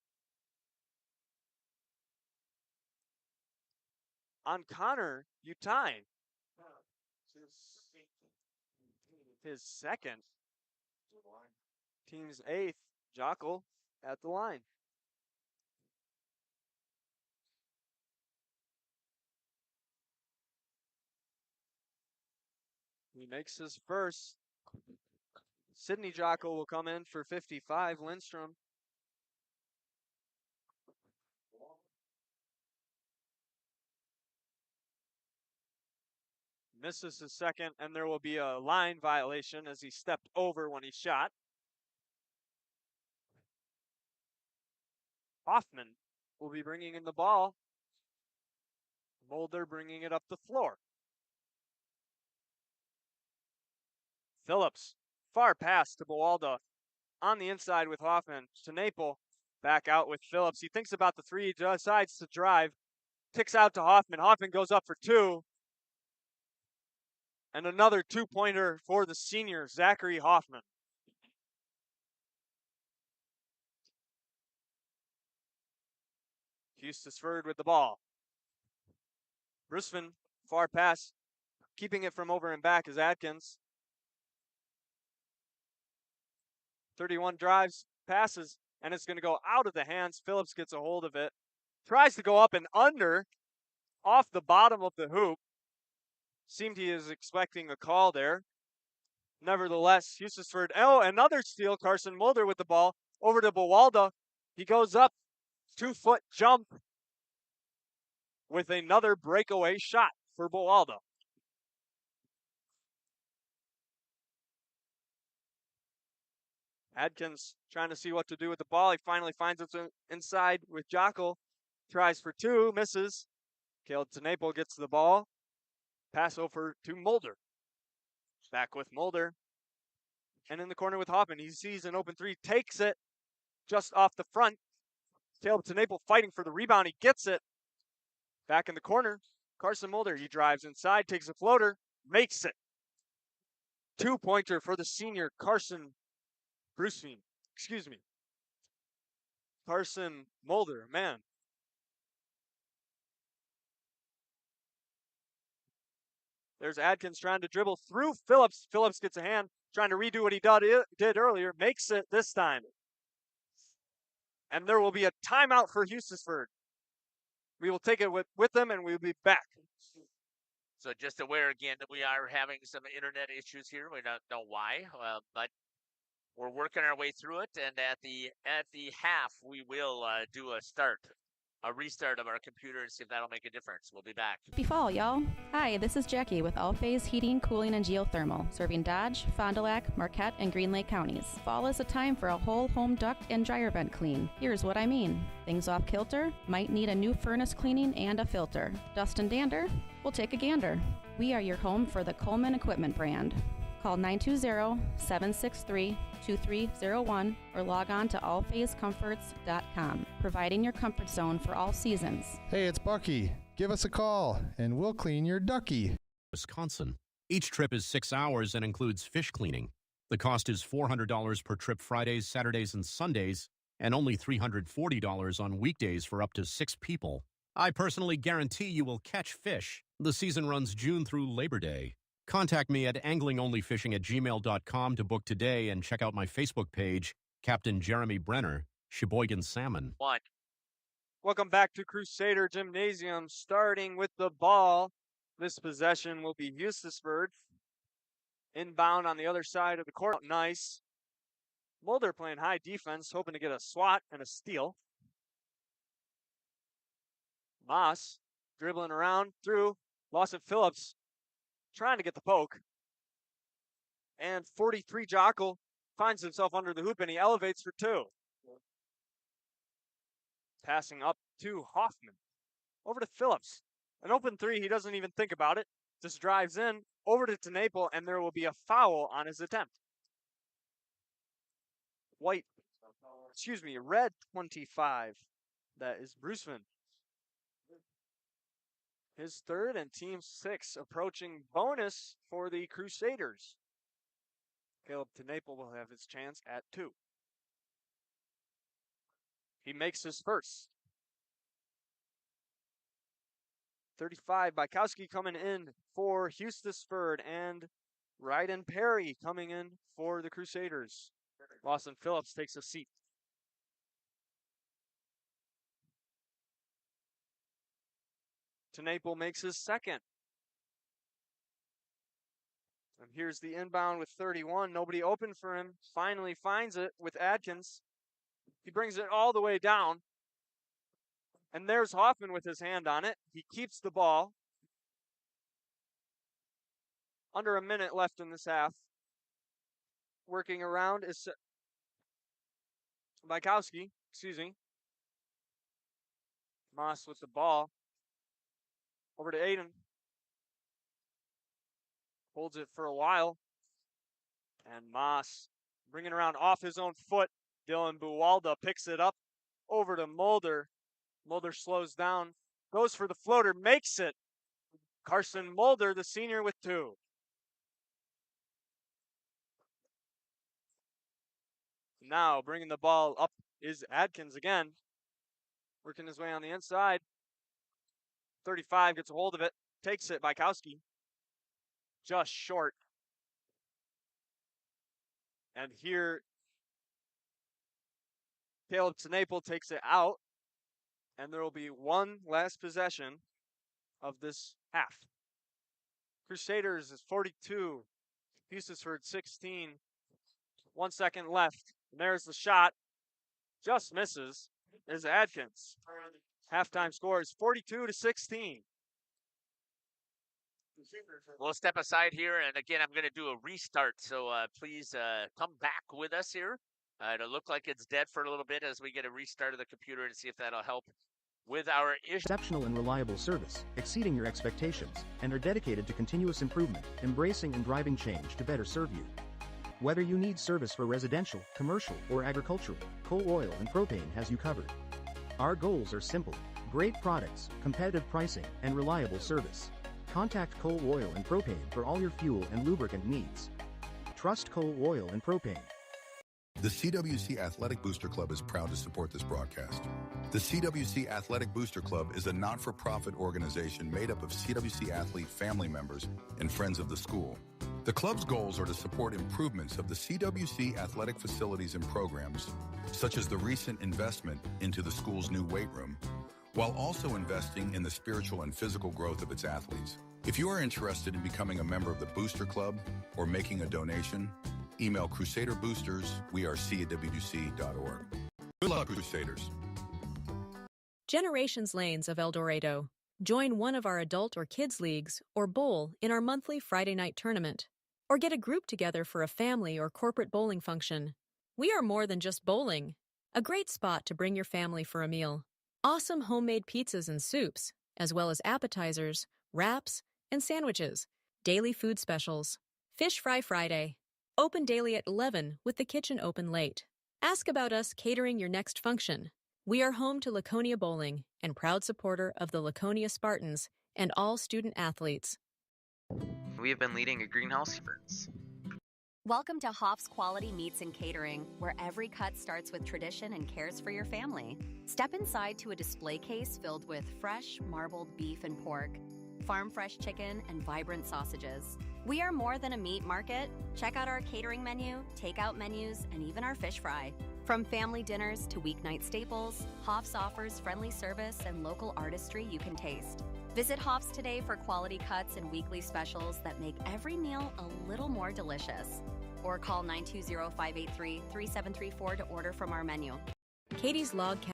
On Connor Utine. His second. Team's 8th. Jockle at the line. He makes his first. Sydney Jockle will come in for 55. Lindstrom. Misses his second, and there will be a line violation as he stepped over when he shot. Hoffman will be bringing in the ball. Mulder bringing it up the floor. Phillips, far pass to Bawalda on the inside with Hoffman. To Naple, back out with Phillips. He thinks about the three, decides to drive. Ticks out to Hoffman. Hoffman goes up for two. And another two-pointer for the senior, Zachary Hoffman. Hustisford with the ball. Brusman, far pass. Keeping it from over and back is Atkins. 31 drives, passes, and it's going to go out of the hands. Phillips gets a hold of it. Tries to go up and under, off the bottom of the hoop. Seemed he is expecting a call there. Nevertheless, Hustisford, another steal. Carson Mulder with the ball. Over to Bawalda. He goes up, 2-foot jump with another breakaway shot for Bawalda. Adkins trying to see what to do with the ball. He finally finds it inside with Jockle. Tries for two, misses. Caleb Tenaple gets the ball. Pass over to Mulder. Back with Mulder. And in the corner with Hoffman. He sees an open three, takes it just off the front. Caleb Tenaple fighting for the rebound. He gets it. Back in the corner. Carson Mulder. He drives inside, takes a floater, makes it. Two-pointer for the senior Carson Carson Mulder, man. There's Adkins trying to dribble through Phillips. Phillips gets a hand, trying to redo what he did earlier. Makes it this time. And there will be a timeout for Hustisford. We will take it with them, and we'll be back. So just aware again that we are having some internet issues here. We don't know why, but we're working our way through it. And at the half, we will do a restart of our computer and see if that'll make a difference. We'll be back. Happy fall, y'all. Hi, this is Jackie with All Phase Heating, Cooling, and Geothermal, serving Dodge, Fond du Lac, Marquette, and Green Lake counties. Fall is a time for a whole home duct and dryer vent clean. Here's what I mean. Things off kilter? Might need a new furnace cleaning and a filter. Dust and dander? We'll take a gander. We are your home for the Coleman Equipment brand. Call 920-763-2301 or log on to allphasecomforts.com, providing your comfort zone for all seasons. Hey, it's Bucky. Give us a call, and we'll clean your ducky. Wisconsin. Each trip is 6 hours and includes fish cleaning. The cost is $400 per trip Fridays, Saturdays, and Sundays, and only $340 on weekdays for up to 6 people. I personally guarantee you will catch fish. The season runs June through Labor Day. Contact me at anglingonlyfishing@gmail.com to book today and check out my Facebook page, Captain Jeremy Brenner, Sheboygan Salmon. Welcome back to Crusader Gymnasium. Starting with the ball, this possession will be Hustisford. Inbound on the other side of the court. Nice. Mulder playing high defense, hoping to get a swat and a steal. Moss dribbling around through. Lawson Phillips trying to get the poke. And 43 Jockle finds himself under the hoop and he elevates for two. Passing up to Hoffman. Over to Phillips. An open three, he doesn't even think about it. Just drives in, over to Tenaple, and there will be a foul on his attempt. Red 25. That is Brusman. His third and team 6 approaching bonus for the Crusaders. Caleb Tenaple will have his chance at 2. He makes his first. 35, Bykowski coming in for Hustisford, and Ryden Perry coming in for the Crusaders. Lawson Phillips takes a seat. Tenaple makes his second. And here's the inbound with 31. Nobody open for him. Finally finds it with Adkins. He brings it all the way down. And there's Hoffman with his hand on it. He keeps the ball. Under a minute left in this half. Working around is Bykowski, excuse me. Moss with the ball. Over to Aiden. Holds it for a while. And Moss bringing around off his own foot. Dylan Buwalda picks it up over to Mulder. Mulder slows down, goes for the floater, makes it. Carson Mulder, the senior, with 2. Now bringing the ball up is Adkins again. Working his way on the inside. 35 gets a hold of it, takes it, Bykowski. Just short. And here, Caleb Tenaple takes it out. And there will be one last possession of this half. Crusaders is 42. Hustisford 16. 1 second left. And there's the shot. Just misses. Is Adkins. Halftime score is 42-16. We'll step aside here, and again, I'm going to do a restart, so please come back with us here. It'll look like it's dead for a little bit as we get a restart of the computer and see if that'll help with our issue. Exceptional and reliable service, exceeding your expectations, and are dedicated to continuous improvement, embracing and driving change to better serve you. Whether you need service for residential, commercial, or agricultural, Coal Oil and Propane has you covered. Our goals are simple: great products, competitive pricing, and reliable service. Contact Coal Oil and Propane for all your fuel and lubricant needs. Trust Coal Oil and Propane. The CWC Athletic Booster Club is proud to support this broadcast. The CWC Athletic Booster Club is a not-for-profit organization made up of CWC athlete family members and friends of the school. The club's goals are to support improvements of the CWC athletic facilities and programs, such as the recent investment into the school's new weight room, while also investing in the spiritual and physical growth of its athletes. If you are interested in becoming a member of the Booster Club or making a donation, email crusaderboosters@cwc.org. Good luck, Crusaders. Generations Lanes of El Dorado. Join one of our adult or kids leagues or bowl in our monthly Friday night tournament. Or get a group together for a family or corporate bowling function. We are more than just bowling. A great spot to bring your family for a meal. Awesome homemade pizzas and soups, as well as appetizers, wraps, and sandwiches. Daily food specials. Fish Fry Friday. Open daily at 11 with the kitchen open late. Ask about us catering your next function. We are home to Laconia Bowling and proud supporter of the Laconia Spartans and all student athletes. We have been leading a greenhouse efforts. Welcome to Hoff's Quality Meats and Catering, where every cut starts with tradition and cares for your family. Step inside to a display case filled with fresh, marbled beef and pork, farm-fresh chicken, and vibrant sausages. We are more than a meat market. Check out our catering menu, takeout menus, and even our fish fry. From family dinners to weeknight staples, Hoff's offers friendly service and local artistry you can taste. Visit Hoff's today for quality cuts and weekly specials that make every meal a little more delicious. Or call 920-583-3734 to order from our menu. Katie's Log Cabin.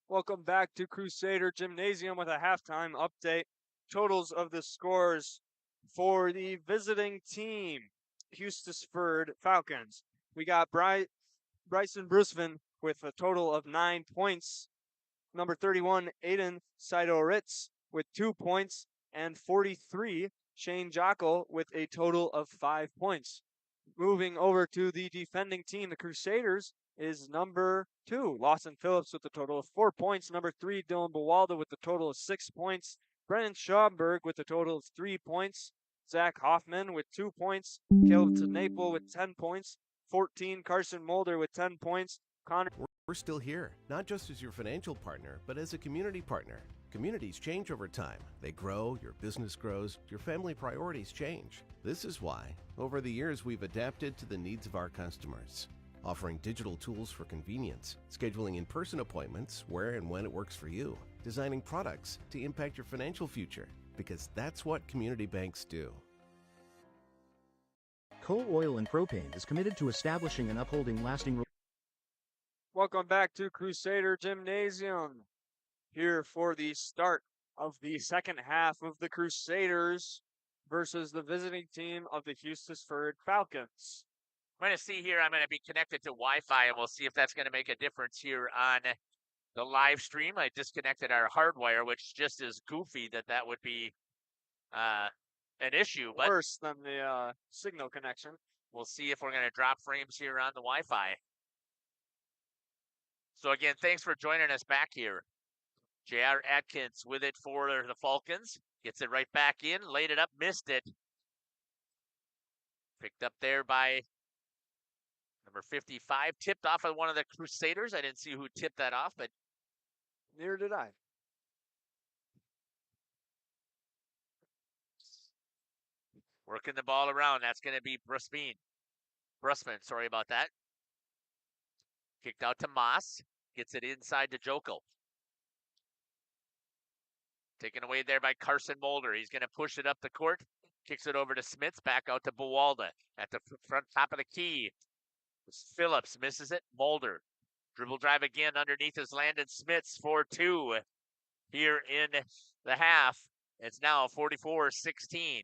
Welcome back to Crusader Gymnasium with a halftime update. Totals of the scores for the visiting team, Hustisford Falcons. We got Bryson Brusvin with a total of 9 points. Number 31, Aiden Sido-Ritz with 2 points. And 43, Shane Jockel with a total of 5 points. Moving over to the defending team, the Crusaders, is number 2, Lawson Phillips with a total of 4 points. Number 3, Dylan Buwalda with a total of 6 points. Brennan Schaumburg with a total of 3 points. Zach Hoffman with 2 points. Caleb Tenaple with 10 points. 14, Carson Mulder with 10 points. Connor. We're still here, not just as your financial partner, but as a community partner. Communities change over time. They grow, your business grows, your family priorities change. This is why, over the years, we've adapted to the needs of our customers, offering digital tools for convenience, scheduling in-person appointments where and when it works for you, designing products to impact your financial future, because that's what community banks do. Coal, Oil, and Propane is committed to establishing and upholding lasting. Welcome back to Crusader Gymnasium. Here for the start of the second half of the Crusaders versus the visiting team of the Hustisford Falcons. I'm going to see here, I'm going to be connected to Wi-Fi, and we'll see if that's going to make a difference here on the live stream. I disconnected our hardwire, which just is goofy that would be an issue. But worse than the signal connection. We'll see if we're going to drop frames here on the Wi-Fi. So again, thanks for joining us back here. J.R. Atkins with it for the Falcons. Gets it right back in, laid it up, missed it. Picked up there by number 55, tipped off of one of the Crusaders. I didn't see who tipped that off, but neither did I. Working the ball around. That's going to be Brusman, sorry about that. Kicked out to Moss. Gets it inside to Jokel. Taken away there by Carson Mulder. He's going to push it up the court. Kicks it over to Smits. Back out to Buwalda at the front top of the key. Phillips misses it. Mulder. Dribble drive again underneath his Landon Smits for 2 here in the half. It's now 44-16.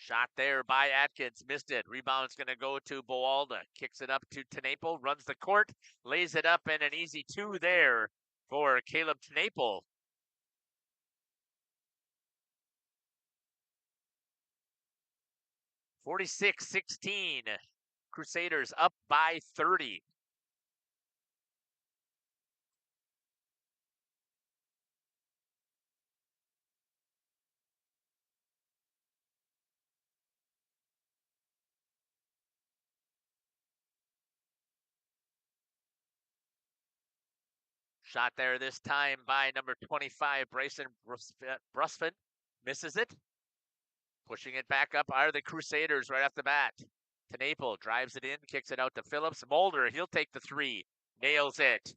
Shot there by Atkins, missed it. Rebound's going to go to Buwalda. Kicks it up to Tenaple, runs the court, lays it up, and an easy 2 there for Caleb Tenaple. (46-16). Crusaders up by 30. Shot there this time by number 25, Bryson Brusfin. Misses it. Pushing it back up are the Crusaders right off the bat. Tenaple drives it in, kicks it out to Phillips. Mulder, he'll take the 3. Nails it.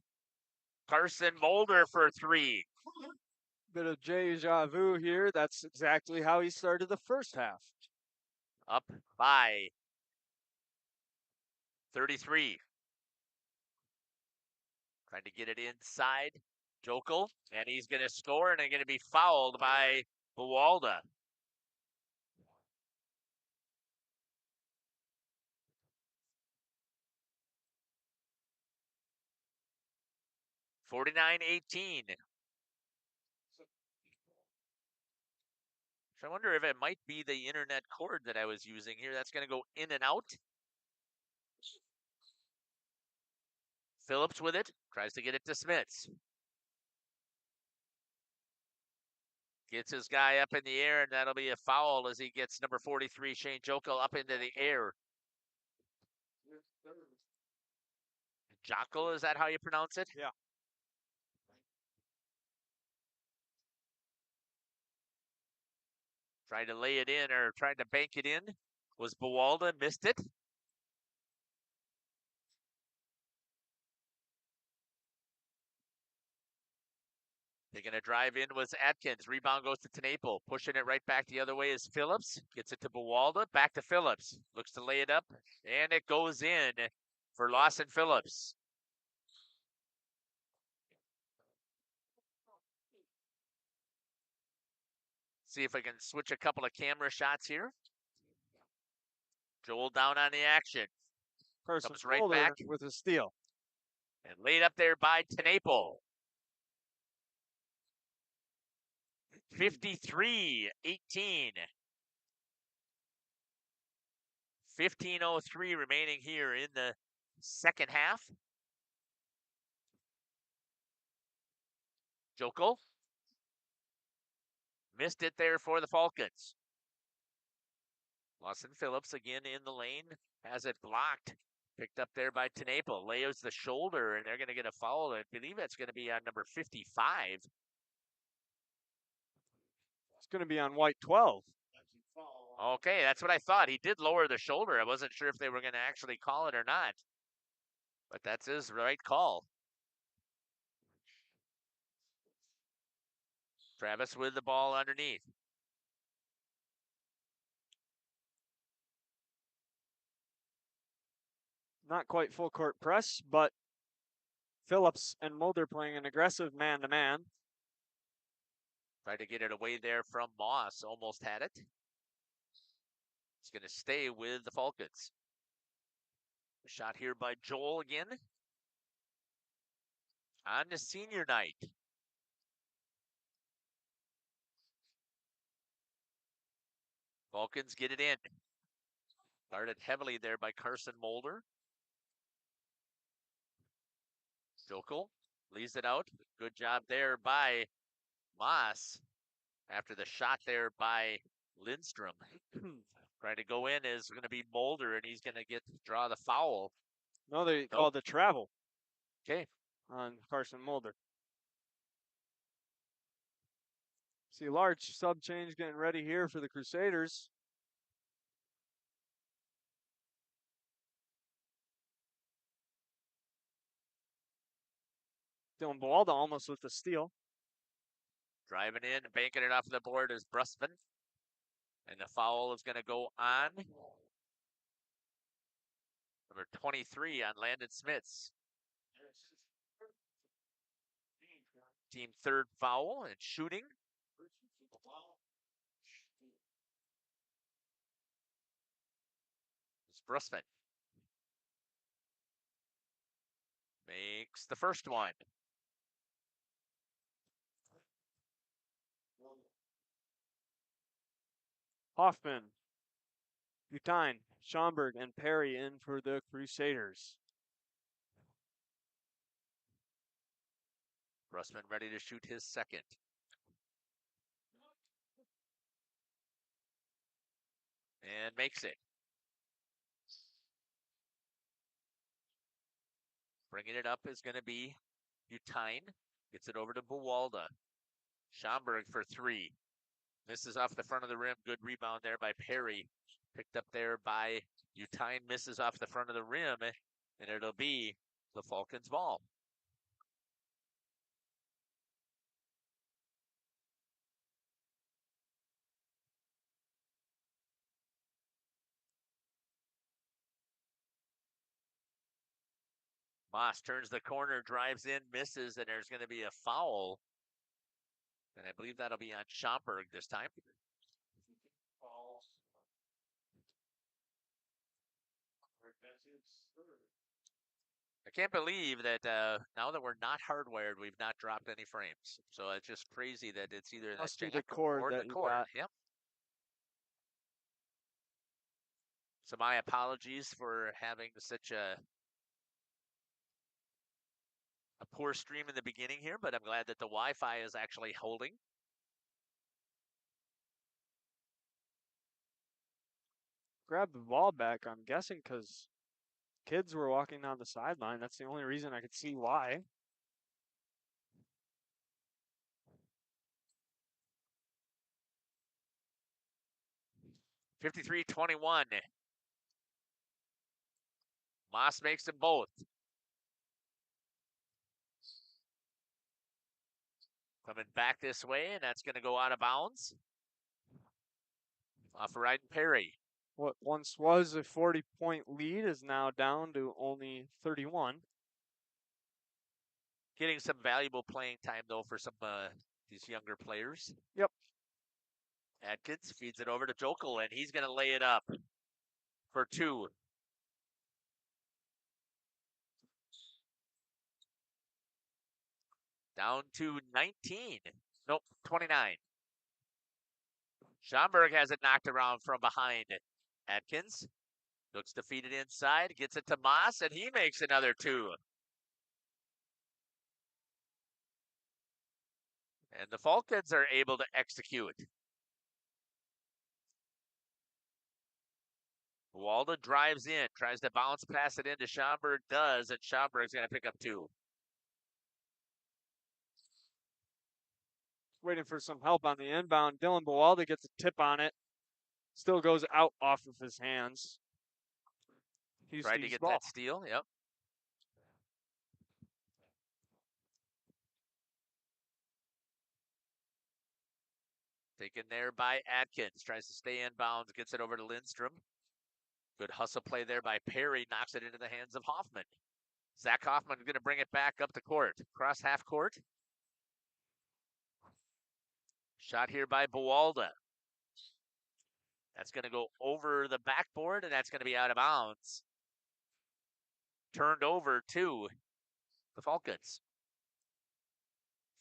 Carson Mulder for 3. Bit of deja vu here. That's exactly how he started the first half. Up by 33. Trying to get it inside. Jokel, and he's going to score, and they're going to be fouled by Buwalda. (49-18). So I wonder if it might be the internet cord that I was using here. That's going to go in and out. Phillips with it, tries to get it to Smits. Gets his guy up in the air, and that'll be a foul as he gets number 43, Shane Jokel, up into the air. Jokel, is that how you pronounce it? Yeah. Tried to lay it in, or tried to bank it in, was Buwalda, missed it. They're going to drive in was Atkins. Rebound goes to Tenaple. Pushing it right back the other way is Phillips. Gets it to Buwalda. Back to Phillips. Looks to lay it up. And it goes in for Lawson Phillips. See if I can switch a couple of camera shots here. Joel down on the action. Comes right back with a steal. And laid up there by Tenaple. 53-18. 15:03 remaining here in the second half. Jokel. Missed it there for the Falcons. Lawson Phillips again in the lane. Has it blocked Picked up there by Tenaple. Layos the shoulder, and they're going to get a foul. I believe that's going to be on number 55. It's going to be on white 12. Okay, that's what I thought. He did lower the shoulder. I wasn't sure if they were going to actually call it or not. But that's his right call. Travis with the ball underneath. Not quite full court press, but Phillips and Mulder playing an aggressive man-to-man. Tried to get it away there from Moss. Almost had it. He's going to stay with the Falcons. A shot here by Joel again. On to senior night. Falcons get it in. Guarded heavily there by Carson Mulder. Jokel leaves it out. Good job there by Moss after the shot there by Lindstrom. Trying to go in is going to be Mulder, and he's going to draw the foul. No, they called the travel. Okay. On Carson Mulder. See, large sub change getting ready here for the Crusaders. Dylan Bualda almost with the steal. Driving in, banking it off the board is Brusman. And the foul is going to go on number 23 on Landon Smits. Team third foul and shooting. It's Brusman. Makes the first one. Hoffman, Butine, Schomburg, and Perry in for the Crusaders. Brusman ready to shoot his second. And makes it. Bringing it up is going to be Butine. Gets it over to Buwalda. Schomburg for three. Misses off the front of the rim. Good rebound there by Perry. Picked up there by Butine. Misses off the front of the rim. And it'll be the Falcons' ball. Moss turns the corner, drives in, misses, and there's going to be a foul. And I believe that'll be on Schomburg this time. I can't believe that now that we're not hardwired, we've not dropped any frames. So it's just crazy that it's either Must the be the cord or that the you cord. got. Yep. So my apologies for having such a poor stream in the beginning here, but I'm glad that the Wi-Fi is actually holding. Grab the ball back, I'm guessing, because kids were walking down the sideline. That's the only reason I could see why. (53-21). Moss makes them both. Coming back this way, and that's going to go out of bounds. Off of Ryden Perry. What once was a 40-point lead is now down to only 31. Getting some valuable playing time, though, for some these younger players. Yep. Atkins feeds it over to Jokel, and he's going to lay it up for two. Down to 19. Nope, 29. Schomburg has it knocked around from behind. Atkins looks to feed it inside, gets it to Moss, and he makes another two. And the Falcons are able to execute. Buwalda drives in, tries to bounce pass it into Schomburg, does, and Schomburg's going to pick up 2. Waiting for some help on the inbound. Dylan Buwalda gets a tip on it. Still goes out off of his hands. Tried to get that steal, yep. Taken there by Atkins. Tries to stay inbounds, gets it over to Lindstrom. Good hustle play there by Perry. Knocks it into the hands of Hoffman. Zach Hoffman going to bring it back up the court. Cross half court. Shot here by Buwalda. That's going to go over the backboard, and that's going to be out of bounds. Turned over to the Falcons.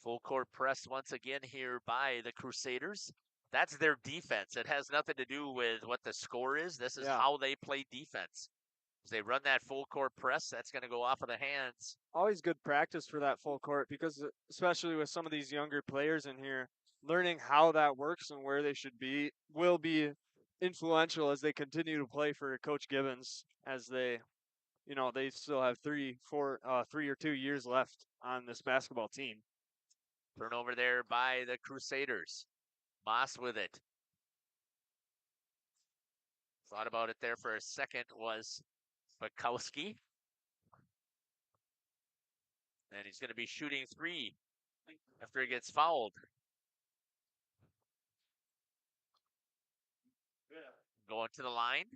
Full court press once again here by the Crusaders. That's their defense. It has nothing to do with what the score is. This is how they play defense. As they run that full court press, that's going to go off of the hands. Always good practice for that full court because especially with some of these younger players in here, learning how that works and where they should be will be influential as they continue to play for Coach Gibbons as they still have 3 or 2 years left on this basketball team. Turnover there by the Crusaders. Moss with it. Thought about it there for a second was Bukowski. And he's going to be shooting 3 after he gets fouled. Going to the line.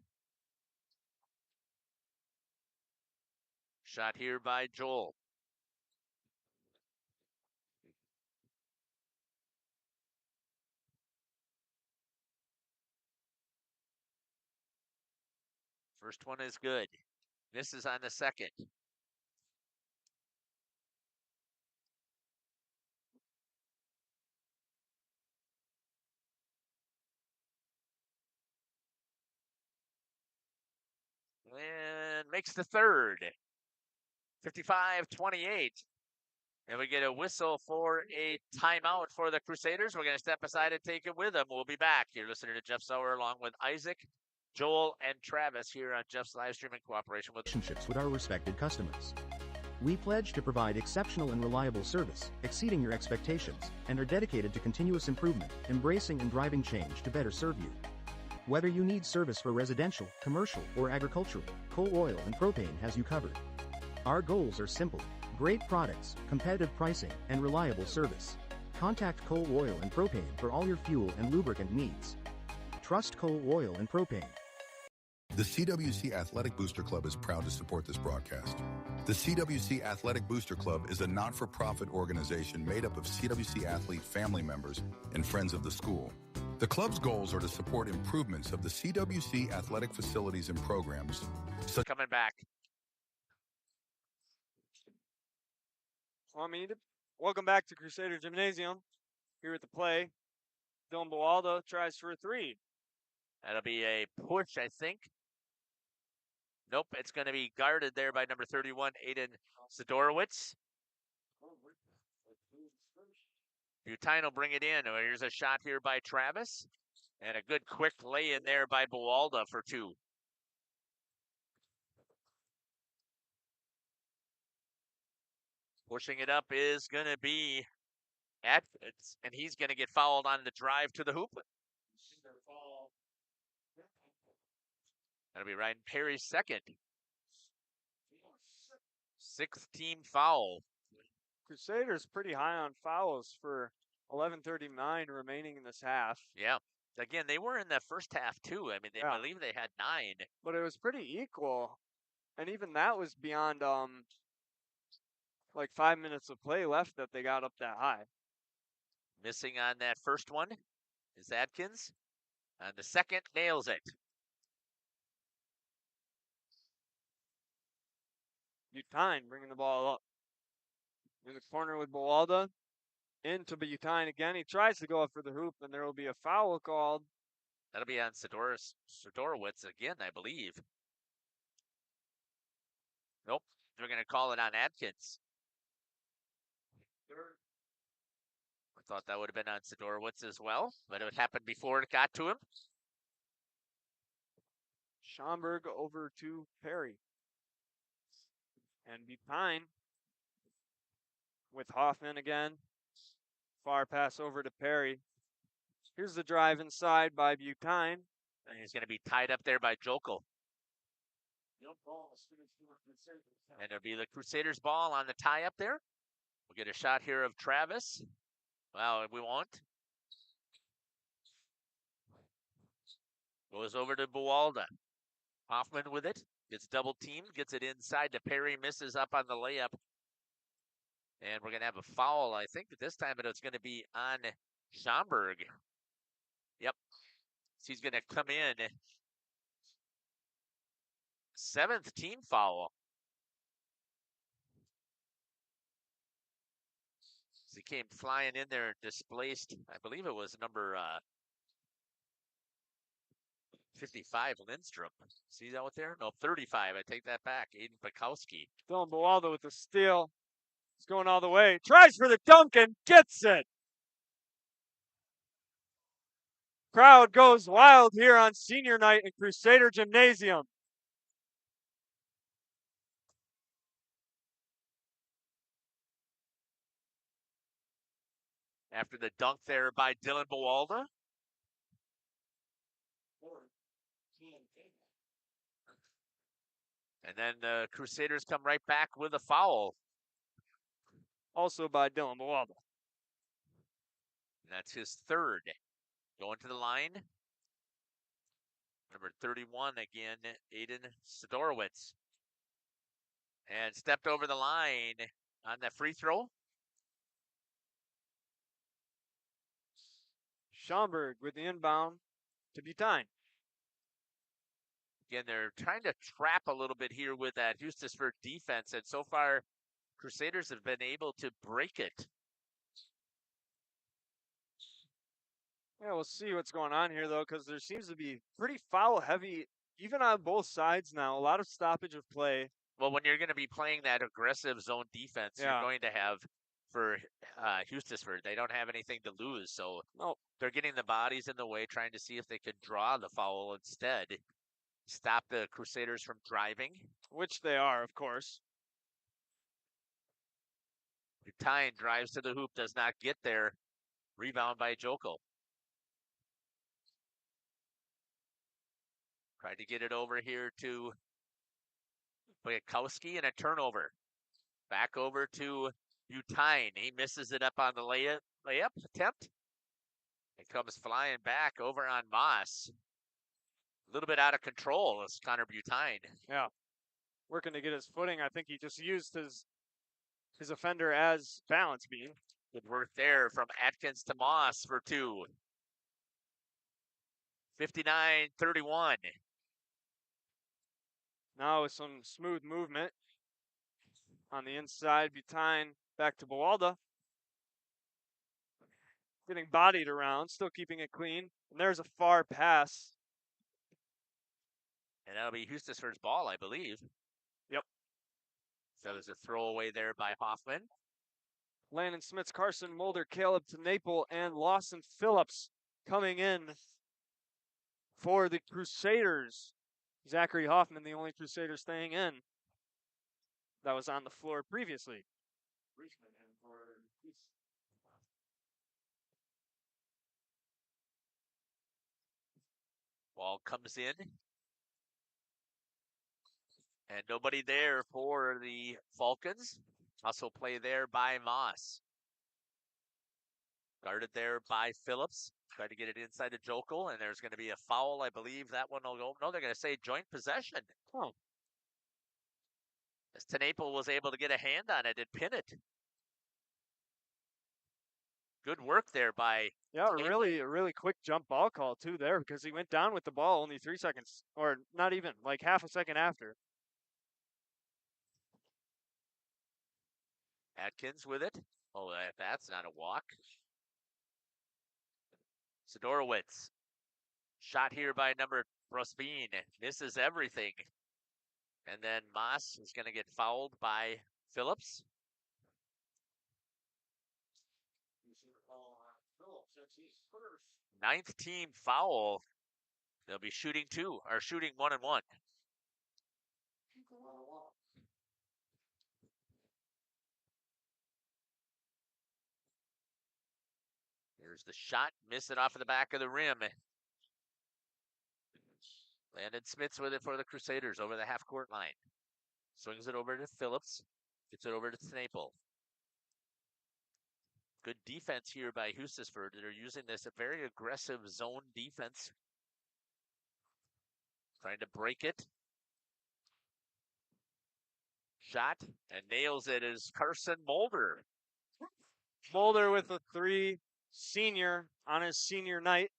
Shot here by Joel. First one is good. Misses on the second. And makes the third. 55-28. And we get a whistle for a timeout for the Crusaders. We're going to step aside and take it with them. We'll be back. You're listening to Jeff Sauer along with Isaac, Joel, and Travis here on Jeff's live stream in cooperation with relationships with our respected customers. We pledge to provide exceptional and reliable service, exceeding your expectations, and are dedicated to continuous improvement, embracing and driving change to better serve you. Whether you need service for residential, commercial, or agricultural, Coal Oil and Propane has you covered. Our goals are simple: great products, competitive pricing, and reliable service. Contact Coal Oil and Propane for all your fuel and lubricant needs. Trust Coal Oil and Propane. The CWC Athletic Booster Club is proud to support this broadcast. The CWC Athletic Booster Club is a not-for-profit organization made up of CWC athlete family members and friends of the school. The club's goals are to support improvements of the CWC athletic facilities and programs. Coming back. Welcome back to Crusader Gymnasium. Here at the play, Dylan Buwalda tries for a 3. That'll be a push, I think. Nope, it's going to be guarded there by number 31, Aiden Sidorowicz. Butine will bring it in. Here's a shot here by Travis. And a good quick lay in there by Buwalda for 2. Pushing it up is going to be Atkins, and he's going to get fouled on the drive to the hoop. That'll be Ryan Perry's second. 6th team foul. Crusaders pretty high on fouls for 11:39 remaining in this half. Yeah. Again, they were in the first half too. I mean, I believe they had 9. But it was pretty equal. And even that was beyond like 5 minutes of play left that they got up that high. Missing on that first one is Atkins. And the second nails it. Butine bringing the ball up. In the corner with Buwalda. Into Butine again. He tries to go up for the hoop, and there will be a foul called. That'll be on Sidorowicz again, I believe. Nope. They're going to call it on Atkins. I thought that would have been on Sidorowicz as well, but it happened before it got to him. Schomburg over to Perry. And Butine with Hoffman again. Far pass over to Perry. Here's the drive inside by Butine. And he's going to be tied up there by Jokel. And it'll be the Crusaders ball on the tie up there. We'll get a shot here of Travis. Well, we won't. Goes over to Buwalda. Hoffman with it. Gets double teamed. Gets it inside to Perry. Misses up on the layup. And we're going to have a foul, I think, this time, but it's going to be on Schomburg. Yep. So he's going to come in. 7th team foul. So he came flying in there and displaced, I believe it was number 55, Lindstrom. See that out there? No, 35. I take that back. Aiden Bukowski. Dylan Buwalda with the steal. He's going all the way. Tries for the dunk and gets it. Crowd goes wild here on senior night in Crusader Gymnasium. After the dunk there by Dylan Buwalda. And then the Crusaders come right back with a foul. Also by Dylan Buwalda. That's his 3rd. Going to the line. Number 31 again, Aiden Sidorowitz. And stepped over the line on the free throw. Schomburg with the inbound to Butine. Again, they're trying to trap a little bit here with that Hustisford defense, and so far, Crusaders have been able to break it. Yeah, we'll see what's going on here, though, because there seems to be pretty foul-heavy, even on both sides now. A lot of stoppage of play. Well, when you're going to be playing that aggressive zone defense, you're going to have, for Hustisford, they don't have anything to lose, so they're getting the bodies in the way, trying to see if they could draw the foul instead. Stop the Crusaders from driving. Which they are, of course. Butine drives to the hoop, does not get there. Rebound by Jokel. Tried to get it over here to Bukowski and a turnover. Back over to Butine. He misses it up on the layup attempt. It comes flying back over on Moss. A little bit out of control is Connor Butine. Yeah. Working to get his footing. I think he just used his offender as balance beam. Good work there from Atkins to Moss for 2. 59-31. Now with some smooth movement on the inside, Butine back to Buwalda. Getting bodied around, still keeping it clean. And there's a far pass. And that'll be Hustisford's ball, I believe. Yep. So there's a throwaway there by Hoffman. Landon Smits, Carson Mulder, Caleb Tanaple, and Lawson Phillips coming in for the Crusaders. Zachary Hoffman, the only Crusader staying in. That was on the floor previously. Ball comes in. And nobody there for the Falcons. Also play there by Moss. Guarded there by Phillips. Tried to get it inside the Jokel, and there's going to be a foul. I believe that one will go. No, they're going to say joint possession. Oh. As Tenaple was able to get a hand on it and pin it. Good work there by Yeah, a really quick jump ball call, too, there, because he went down with the ball only 3 seconds, or not even, like half a second after. Atkins with it. Oh, that's not a walk. Sidorowitz. Shot here by number Brosbean. Misses everything. And then Moss is going to get fouled by Phillips. Ninth team foul They'll be shooting 1 and 1. Here's the shot, miss it off of the back of the rim. Landon Smits with it for the Crusaders over the half-court line. Swings it over to Phillips, gets it over to Snaple. Good defense here by Hustisford. They're using this a very aggressive zone defense. Trying to break it. Shot and nails it is Carson Mulder. Mulder with a 3, senior on his senior night.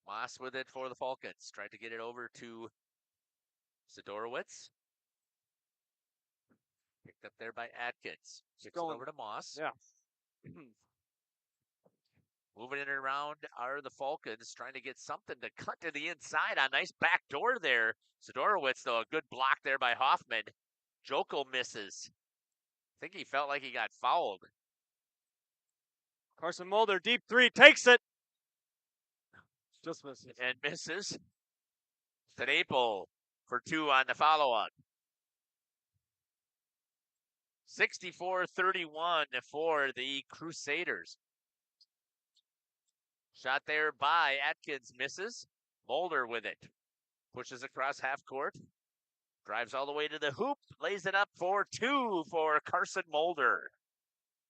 Moss with it for the Falcons. Tried to get it over to Sidorowicz. Picked up there by Atkins. Kicks it over to Moss. Yeah. Moving it around are the Falcons, trying to get something to cut to the inside. A nice back door there. Sidorowicz, though, a good block there by Hoffman. Joko misses. I think he felt like he got fouled. Carson Mulder, deep 3, takes it. Just misses. And misses. Snaple for 2 on the follow-up. 64-31 for the Crusaders. Shot there by Atkins, misses. Mulder with it. Pushes across half court. Drives all the way to the hoop. Lays it up for 2 for Carson Mulder.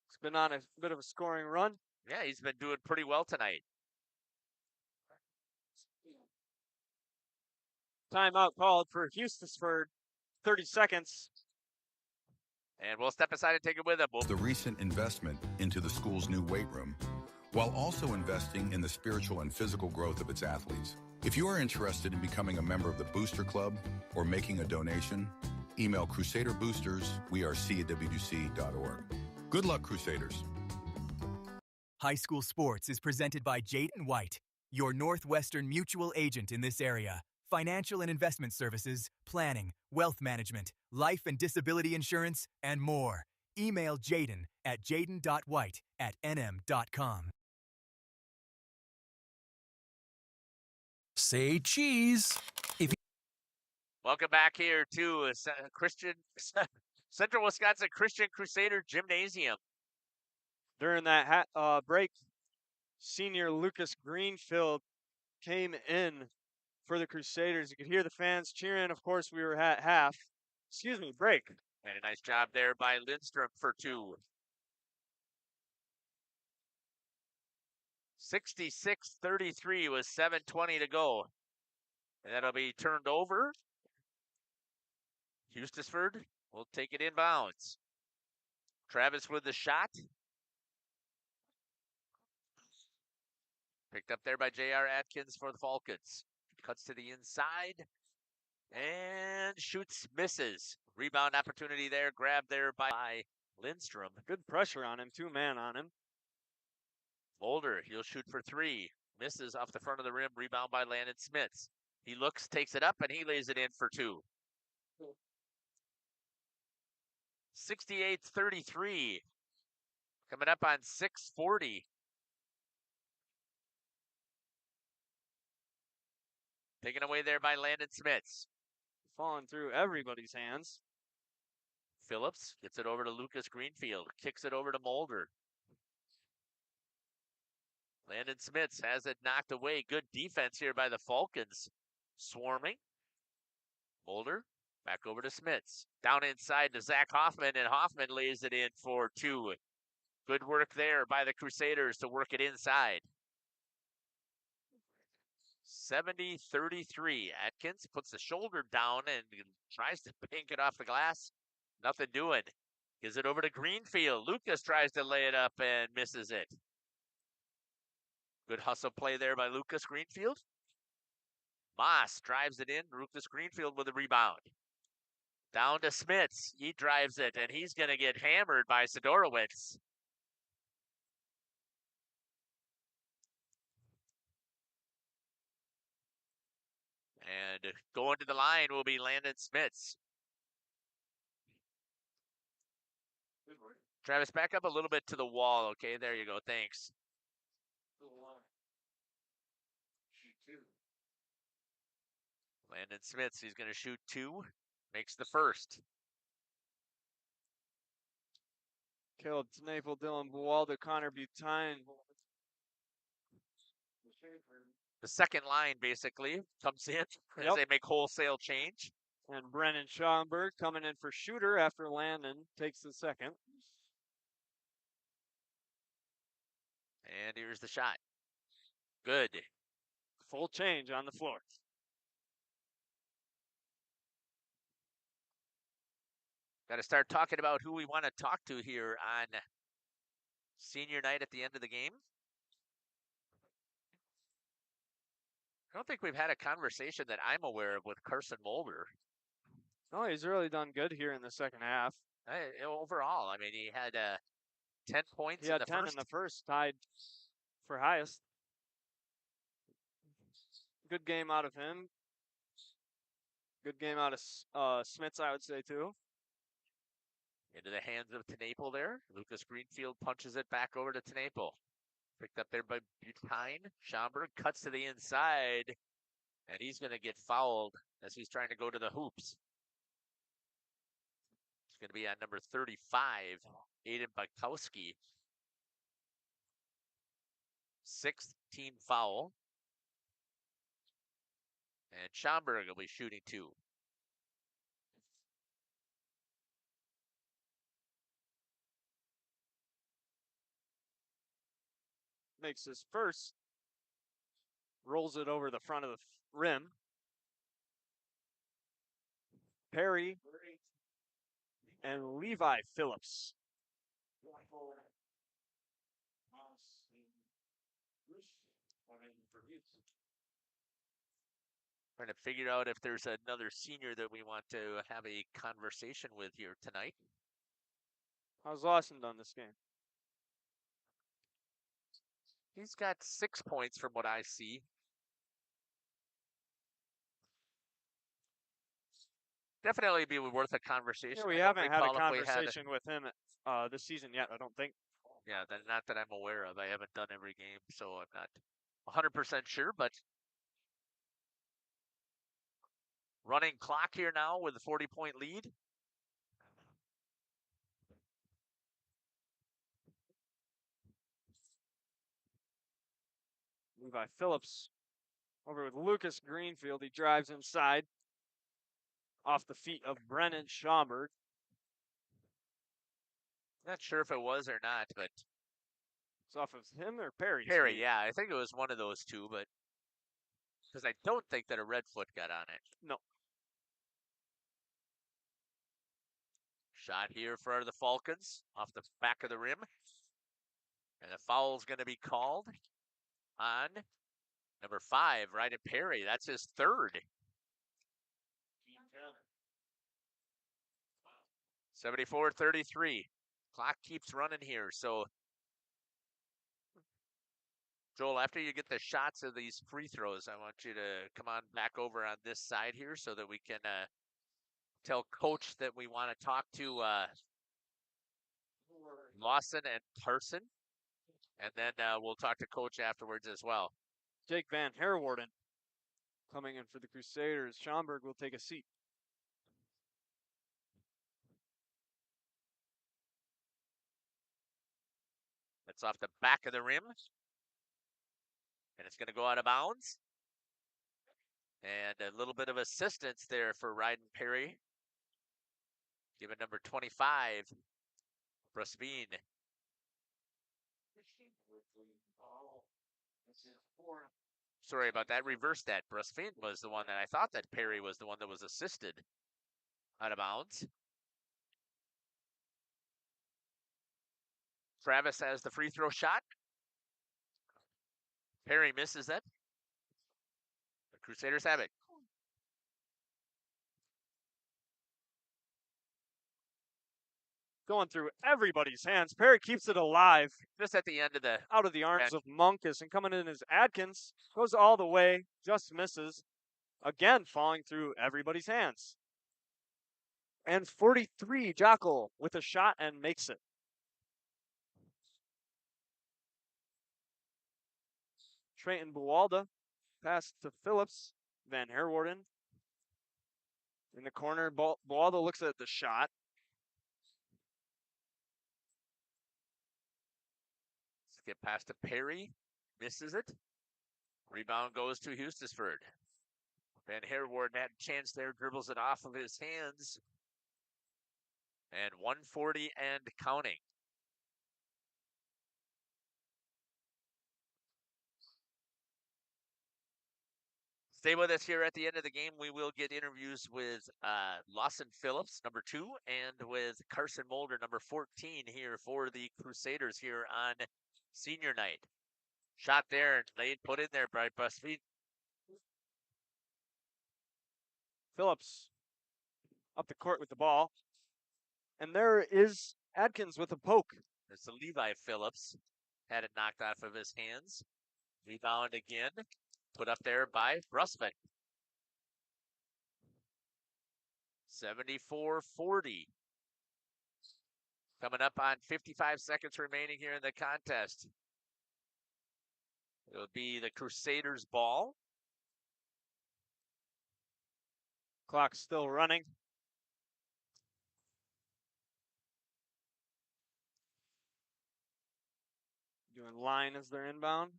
He's been on a bit of a scoring run. Yeah, he's been doing pretty well tonight. Timeout called for Hustisford. 30 seconds. And we'll step aside and take it with him. The recent investment into the school's new weight room, while also investing in the spiritual and physical growth of its athletes. If you are interested in becoming a member of the Booster Club or making a donation, email Crusader Boosters, CWC.org. Good luck, Crusaders. High School Sports is presented by Jaden White, your Northwestern mutual agent in this area. Financial and investment services, planning, wealth management, life and disability insurance, and more. Email Jaden at jaden.white@nm.com. Say cheese. Welcome back here to Central Wisconsin Christian Crusader Gymnasium. During that break, senior Lucas Greenfield came in for the Crusaders. You could hear the fans cheering. Of course, we were at break. And a nice job there by Lindstrom for 2. 66-33 with 7:20 to go. And that'll be turned over. Hustisford will take it inbounds. Travis with the shot. Picked up there by J.R. Atkins for the Falcons. Cuts to the inside. And shoots, misses. Rebound opportunity there. Grabbed there by Lindstrom. Good pressure on him. 2-man on him. Mulder, he'll shoot for 3. Misses off the front of the rim. Rebound by Landon Smits. He looks, takes it up, and he lays it in for 2. 68-33. Coming up on 6:40. Taken away there by Landon Smits. Falling through everybody's hands. Phillips gets it over to Lucas Greenfield. Kicks it over to Mulder. Landon Smits has it knocked away. Good defense here by the Falcons. Swarming. Mulder back over to Smits. Down inside to Zach Hoffman, and Hoffman lays it in for 2. Good work there by the Crusaders to work it inside. 70-33. Atkins puts the shoulder down and tries to pink it off the glass. Nothing doing. Gives it over to Greenfield. Lucas tries to lay it up and misses it. Good hustle play there by Lucas Greenfield. Moss drives it in. Lucas Greenfield with a rebound. Down to Smits. He drives it, and he's going to get hammered by Sidorowicz. And going to the line will be Landon Smits. Travis, back up a little bit to the wall. Okay, there you go. Thanks. Landon Smith, he's going to shoot 2. Makes the first. Caleb Tnaple, Dylan Buwalda, Connor Butine. The second line basically comes in as they make wholesale change. And Brennan Schomburg coming in for shooter after Landon takes the second. And here's the shot. Good. Full change on the floor. Got to start talking about who we want to talk to here on senior night at the end of the game. I don't think we've had a conversation that I'm aware of with Carson Mulder. No, he's really done good here in the second half. Overall, I mean, he had 10 points He had in the 10 first. in the first, tied for highest. Good game out of him. Good game out of Smits, I would say, too. Into the hands of Tnaple there. Lucas Greenfield punches it back over to Tnaple. Picked up there by Butine. Schomburg cuts to the inside, and he's going to get fouled as he's trying to go to the hoops. It's going to be on number 35, Aiden Bukowski. 6th team foul. And Schomburg will be shooting 2. Makes his first. Rolls it over the front of the rim. Perry and Levi Phillips. Trying to figure out if there's another senior that we want to have a conversation with here tonight. How's Lawson done this game? He's got 6 points from what I see. Definitely be worth a conversation. Yeah, we haven't had a conversation with him this season yet, I don't think. Yeah, not that I'm aware of. I haven't done every game, so I'm not 100% sure, but running clock here now with a 40-point lead. Levi Phillips over with Lucas Greenfield. He drives inside off the feet of Brennan Schomburg. Not sure if it was or not, but it's off of him or Perry? Perry, yeah. I think it was one of those two, but because I don't think that a red foot got on it. No. Shot here for the Falcons off the back of the rim. And the foul's going to be called on number 5, Ryden Perry. That's his 3rd. 74-33. Clock keeps running here. So, Joel, after you get the shots of these free throws, I want you to come on back over on this side here so that we can tell Coach that we want to talk to Lawson and Carson. And then we'll talk to Coach afterwards as well. Jake Van Herwarden coming in for the Crusaders. Schomburg will take a seat. That's off the back of the rim. And it's going to go out of bounds. And a little bit of assistance there for Ryden Perry. Given number 25, Brusveen. Sorry about that. Reverse that. Brusveen was the one that I thought that Perry was the one that was assisted out of bounds. Travis has the free throw shot. Perry misses it. The Crusaders have it. Going through everybody's hands. Perry keeps it alive. Just at the end of the... Out of the arms of Munkus. And coming in is Adkins. Goes all the way. Just misses. Again, falling through everybody's hands. And 43, Jockel with a shot and makes it. Trenton Buwalda. Pass to Phillips. Van Herwarden. In the corner, Buwalda looks at the shot. Let's get past to Perry. Misses it. Rebound goes to Hustisford. Van Herwarden had a chance there, dribbles it off of his hands. And 140 and counting. Stay with us here at the end of the game. We will get interviews with Lawson Phillips, number 2, and with Carson Mulder, number 14, here for the Crusaders here on senior night. Shot there, and laid put in there by Busfeed. Phillips up the court with the ball. And there is Adkins with a poke. It's the Levi Phillips. Had it knocked off of his hands. Rebound again. Put up there by Brusman. 74-40. Coming up on 55 seconds remaining here in the contest. It'll be the Crusaders' ball. Clock's still running. Doing line as they're inbound.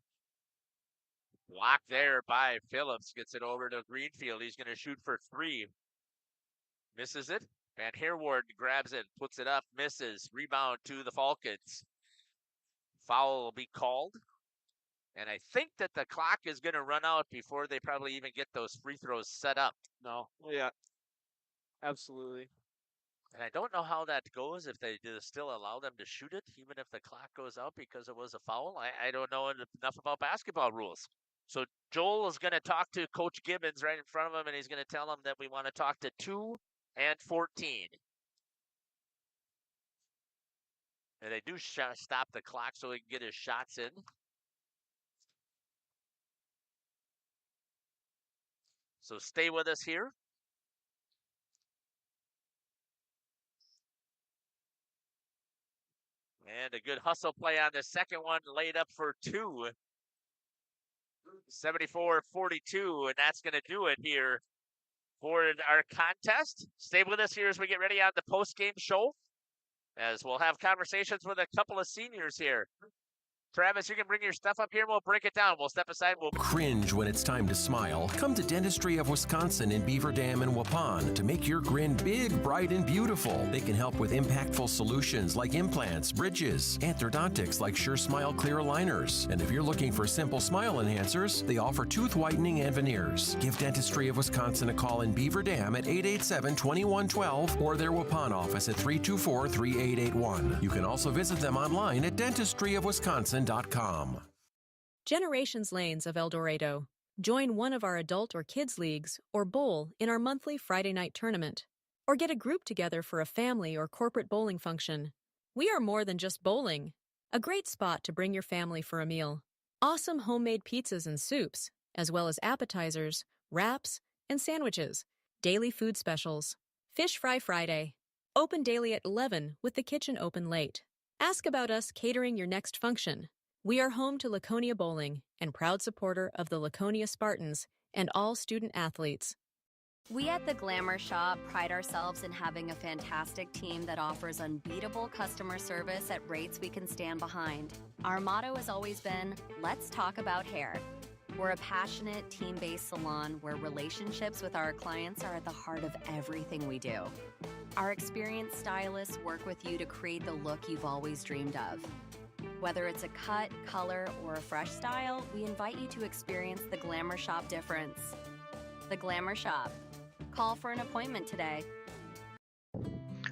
Blocked there by Phillips. Gets it over to Greenfield. He's going to shoot for 3. Misses it. Van Herwarden grabs it, puts it up, misses. Rebound to the Falcons. Foul will be called. And I think that the clock is going to run out before they probably even get those free throws set up. No. Yeah. Absolutely. And I don't know how that goes, if they do still allow them to shoot it, even if the clock goes out because it was a foul. I don't know enough about basketball rules. So Joel is going to talk to Coach Gibbons right in front of him, and he's going to tell him that we want to talk to 2 and 14. And they do stop the clock so he can get his shots in. So stay with us here. And a good hustle play on the second one, laid up for 2. 74-42, and that's going to do it here for our contest. Stay with us here as we get ready on the post-game show, as we'll have conversations with a couple of seniors here. Travis, you can bring your stuff up here and we'll break it down. We'll step aside. We'll cringe when it's time to smile. Come to Dentistry of Wisconsin in Beaver Dam and Waupun to make your grin big, bright, and beautiful. They can help with impactful solutions like implants, bridges, orthodontics like Sure Smile clear aligners. And if you're looking for simple smile enhancers, they offer tooth whitening and veneers. Give Dentistry of Wisconsin a call in Beaver Dam at 887-2112 or their Waupun office at 324-3881. You can also visit them online at dentistryofwisconsin.com. Generations Lanes of El Dorado. Join one of our adult or kids leagues or bowl in our monthly Friday night tournament. Or get a group together for a family or corporate bowling function. We are more than just bowling. A great spot to bring your family for a meal. Awesome homemade pizzas and soups, as well as appetizers, wraps, and sandwiches. Daily food specials. Fish Fry Friday. Open daily at 11 with the kitchen open late. Ask about us catering your next function. We are home to Laconia Bowling and proud supporter of the Laconia Spartans and all student athletes. We at the Glamour Shop pride ourselves in having a fantastic team that offers unbeatable customer service at rates we can stand behind. Our motto has always been, let's talk about hair. We're a passionate, team-based salon where relationships with our clients are at the heart of everything we do. Our experienced stylists work with you to create the look you've always dreamed of. Whether it's a cut, color, or a fresh style, we invite you to experience the Glamour Shop difference. The Glamour Shop. Call for an appointment today.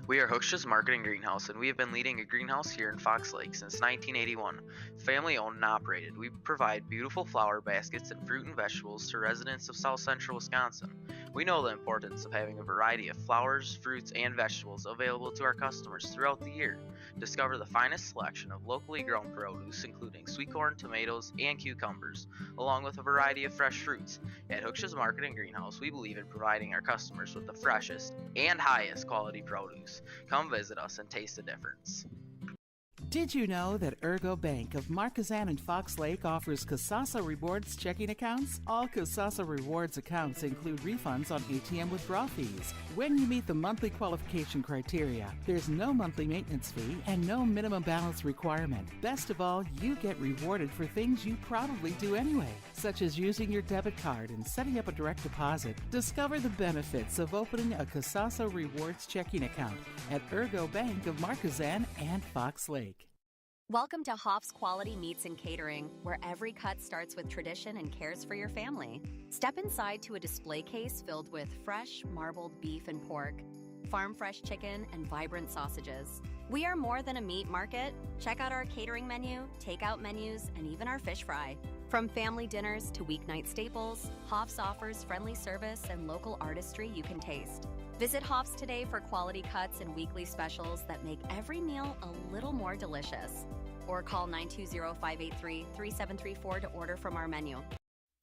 We are Hooksha's Marketing Greenhouse, and we have been leading a greenhouse here in Fox Lake since 1981. Family owned and operated, we provide beautiful flower baskets and fruit and vegetables to residents of South Central Wisconsin. We know the importance of having a variety of flowers, fruits, and vegetables available to our customers throughout the year. Discover the finest selection of locally grown produce, including sweet corn, tomatoes, and cucumbers, along with a variety of fresh fruits. At Hooksha's Marketing Greenhouse, we believe in providing our customers with the freshest and highest quality produce. Come visit us and taste the difference. Did you know that Ergo Bank of Marquezan and Fox Lake offers Casasa Rewards checking accounts? All Casasa Rewards accounts include refunds on ATM withdrawal fees. When you meet the monthly qualification criteria, there's no monthly maintenance fee and no minimum balance requirement. Best of all, you get rewarded for things you probably do anyway, such as using your debit card and setting up a direct deposit. Discover the benefits of opening a Casasa Rewards checking account at Ergo Bank of Marquezan and Fox Lake. Welcome to Hoff's Quality Meats and Catering, where every cut starts with tradition and cares for your family. Step inside to a display case filled with fresh, marbled beef and pork, farm-fresh chicken, and vibrant sausages. We are more than a meat market. Check out our catering menu, takeout menus, and even our fish fry. From family dinners to weeknight staples, Hoff's offers friendly service and local artistry you can taste. Visit Hoff's today for quality cuts and weekly specials that make every meal a little more delicious. Or call 920-583-3734 to order from our menu.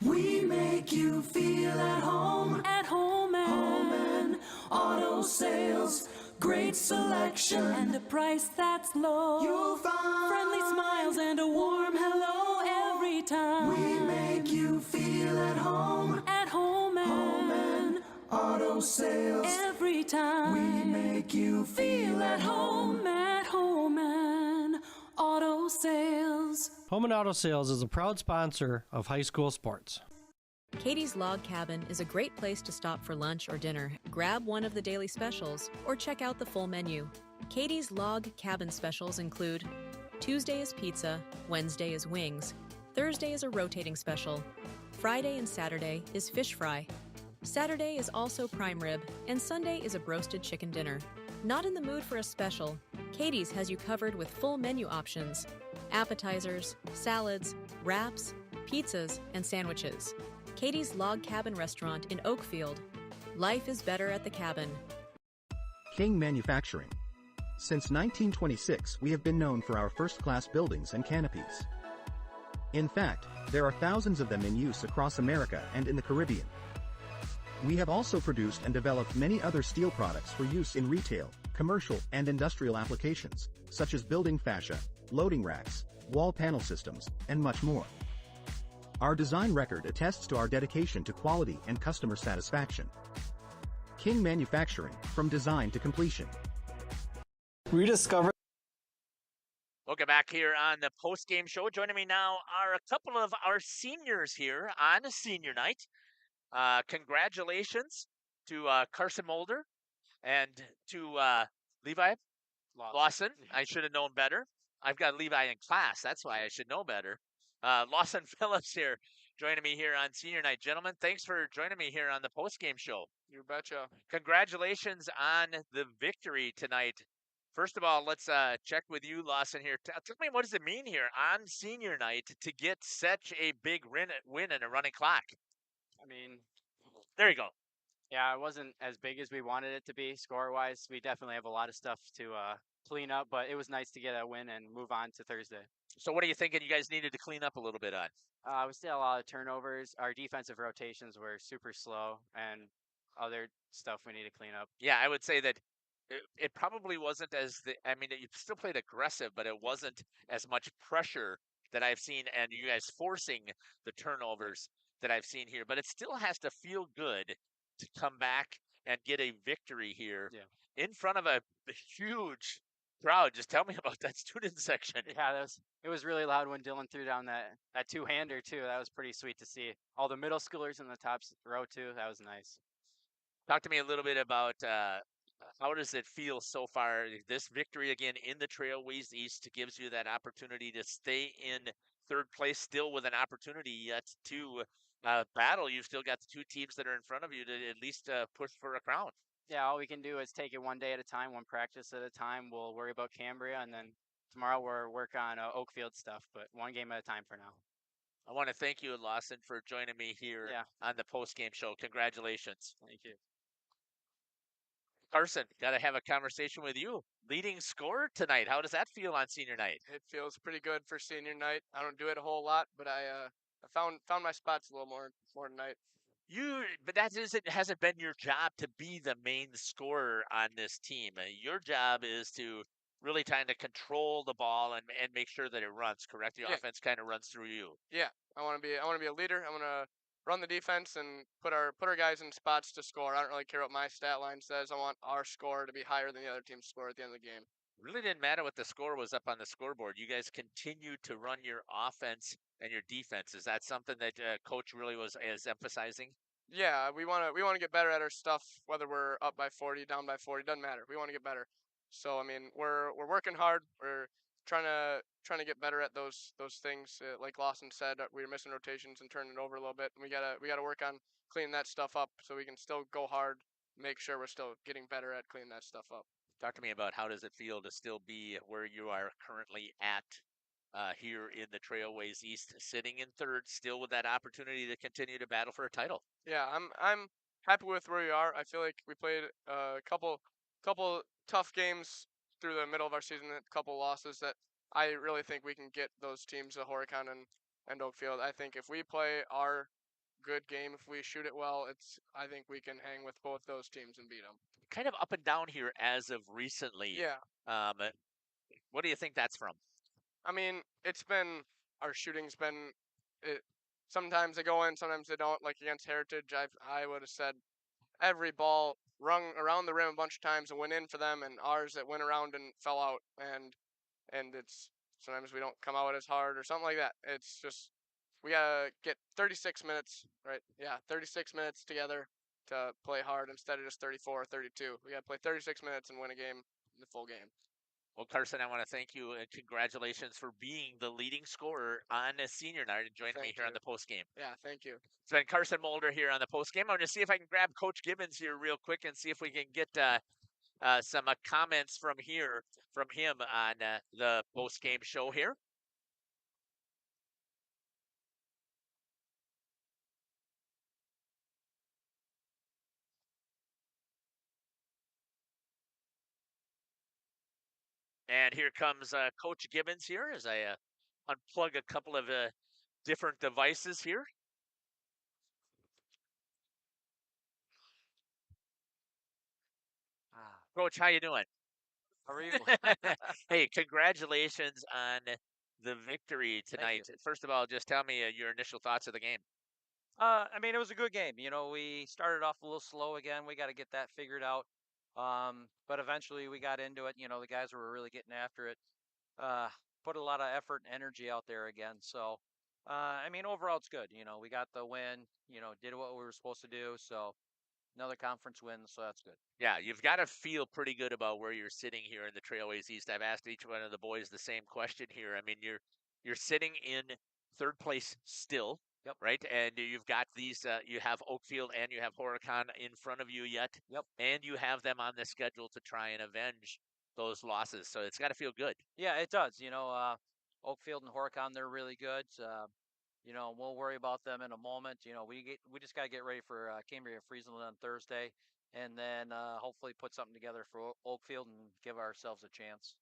We make you feel at home and auto sales. Great selection and a price that's low. You'll find friendly smiles and a warm hello every time. We make you feel at home and auto sales. Every time we make you feel at home and auto sales. Home and Auto Sales is a proud sponsor of high school sports. Katie's Log Cabin is a great place to stop for lunch or dinner. Grab one of the daily specials or check out the full menu. Katie's Log Cabin specials include Tuesday is pizza, Wednesday is wings, Thursday is a rotating special, Friday and Saturday is fish fry, Saturday is also prime rib, and Sunday is a broasted chicken dinner. Not in the mood for a special? Katie's has you covered with full menu options, appetizers, salads, wraps, pizzas, and sandwiches. Katie's Log Cabin Restaurant in Oakfield. Life is better at the cabin. King Manufacturing. Since 1926, we have been known for our first-class buildings and canopies. In fact, there are thousands of them in use across America and in the Caribbean. We have also produced and developed many other steel products for use in retail, commercial, and industrial applications, such as building fascia, loading racks, wall panel systems, and much more. Our design record attests to our dedication to quality and customer satisfaction. King Manufacturing, from design to completion. Rediscover. Welcome back here on the post-game show. Joining me now are a couple of our seniors here on a senior night. Congratulations to Carson Mulder and to Levi Lawson. I should have known better. I've got Levi in class. That's why I should know better. Lawson Phillips here joining me here on senior night. Gentlemen, thanks for joining me here on the post-game show. You betcha. Congratulations on the victory tonight. First of all, let's check with you, Lawson, here. Tell me, what does it mean here on senior night to get such a big win in a running clock? I mean, there you go. Yeah, it wasn't as big as we wanted it to be score-wise. We definitely have a lot of stuff to clean up, but it was nice to get a win and move on to Thursday. So what are you thinking you guys needed to clean up a little bit on? We still had a lot of turnovers. Our defensive rotations were super slow, and other stuff we need to clean up. Yeah, I would say that it probably wasn't you still played aggressive, but it wasn't as much pressure that I've seen and you guys forcing the turnovers that I've seen here. But it still has to feel good to come back and get a victory here in front of a huge crowd. Just tell me about that student section. Yeah, it was really loud when Dylan threw down that two-hander too. That was pretty sweet to see. All the middle schoolers in the top row too. That was nice. Talk to me a little bit about how does it feel so far? This victory again in the Trailways East gives you that opportunity to stay in third place, still with an opportunity yet to battle. You've still got the two teams that are in front of you to at least push for a crown. Yeah, all we can do is take it one day at a time, one practice at a time. We'll worry about Cambria, and then tomorrow we'll work on Oakfield stuff, but one game at a time for now. I want to thank you, Lawson, for joining me here on the post-game show. Congratulations. Thank you. Carson, got to have a conversation with you. Leading scorer tonight. How does that feel on senior night? It feels pretty good for senior night. I don't do it a whole lot, but I found my spots a little more tonight. But hasn't been your job to be the main scorer on this team. Your job is to really trying to control the ball and make sure that it runs. Correct? The Yeah. offense kind of runs through you. Yeah, I want to be a leader. I want to run the defense and put our guys in spots to score. I don't really care what my stat line says. I want our score to be higher than the other team's score at the end of the game. Really didn't matter what the score was up on the scoreboard. You guys continued to run your offense and your defense. Is that something that coach really is emphasizing? Yeah, we want to get better at our stuff. Whether we're up by 40, down by 40, doesn't matter. We want to get better. So I mean, we're working hard. We're trying to get better at those things. Like Lawson said, we were missing rotations and turning it over a little bit. And we gotta work on cleaning that stuff up so we can still go hard. Make sure we're still getting better at cleaning that stuff up. Talk to me about how does it feel to still be where you are currently at here in the Trailways East, sitting in third, still with that opportunity to continue to battle for a title. Yeah, I'm happy with where we are. I feel like we played a couple tough games through the middle of our season, a couple losses that I really think we can get those teams, Horicon and Oakfield. I think if we play our good game, if we shoot it well, I think we can hang with both those teams and beat them. Kind of up and down here as of recently. Yeah. What do you think that's from? I mean, our shooting's been, sometimes they go in, sometimes they don't. Like against Heritage, I would have said every ball rung around the rim a bunch of times and went in for them, and ours that went around and fell out. And it's sometimes we don't come out as hard or something like that. It's just we gotta get 36 minutes, right? Yeah, 36 minutes together to play hard instead of just 34 or 32. We gotta play 36 minutes and win a game, the full game. Well, Carson, I want to thank you and congratulations for being the leading scorer on a senior night and joining me here on the post game. Yeah, thank you. It's been Carson Mulder here on the post game. I'm going to see if I can grab Coach Gibbons here real quick and see if we can get some comments from him on the post game show here. And here comes Coach Gibbons here as I unplug a couple of different devices here. Coach, how you doing? How are you? Hey, congratulations on the victory tonight. First of all, just tell me your initial thoughts of the game. I mean, it was a good game. You know, we started off a little slow again. We got to get that figured out. But eventually we got into it. You know, the guys were really getting after it. Put a lot of effort and energy out there again. So, I mean, overall it's good. You know, we got the win, you know, did what we were supposed to do. So another conference win. So that's good. Yeah, you've got to feel pretty good about where you're sitting here in the Trailways East. I've asked each one of the boys the same question here. I mean, you're sitting in third place still. Yep. Right. And you've got these, you have Oakfield and you have Horicon in front of you yet. Yep. And you have them on the schedule to try and avenge those losses. So it's got to feel good. Yeah, it does. You know, Oakfield and Horicon, they're really good. You know, we'll worry about them in a moment. You know, we just got to get ready for Cambria Friesland on Thursday, and then hopefully put something together for Oakfield and give ourselves a chance.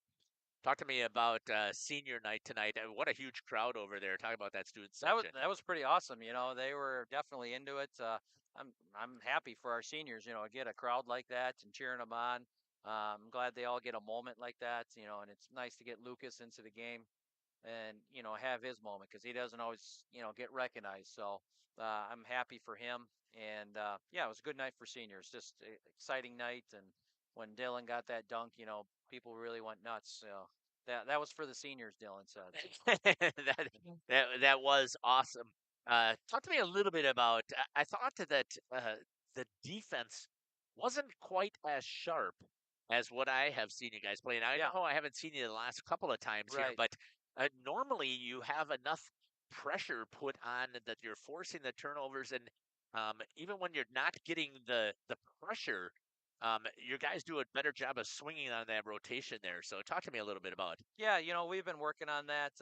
Talk to me about senior night tonight. What a huge crowd over there. Talk about that student section. That was pretty awesome. You know, they were definitely into it. I'm happy for our seniors. You know, get a crowd like that and cheering them on. I'm glad they all get a moment like that. You know, and it's nice to get Lucas into the game and you know have his moment because he doesn't always get recognized. So I'm happy for him. And yeah, it was a good night for seniors. Just an exciting night. And when Dylan got that dunk, you know, people really went nuts. So that was for the seniors, Dylan said. that was awesome. Talk to me a little bit about. I thought that the defense wasn't quite as sharp as what I have seen you guys play. And I know I haven't seen you the last couple of times here, but normally you have enough pressure put on that you're forcing the turnovers, and even when you're not getting the pressure, your guys do a better job of swinging on that rotation there. So talk to me a little bit about. Yeah, you know, we've been working on that.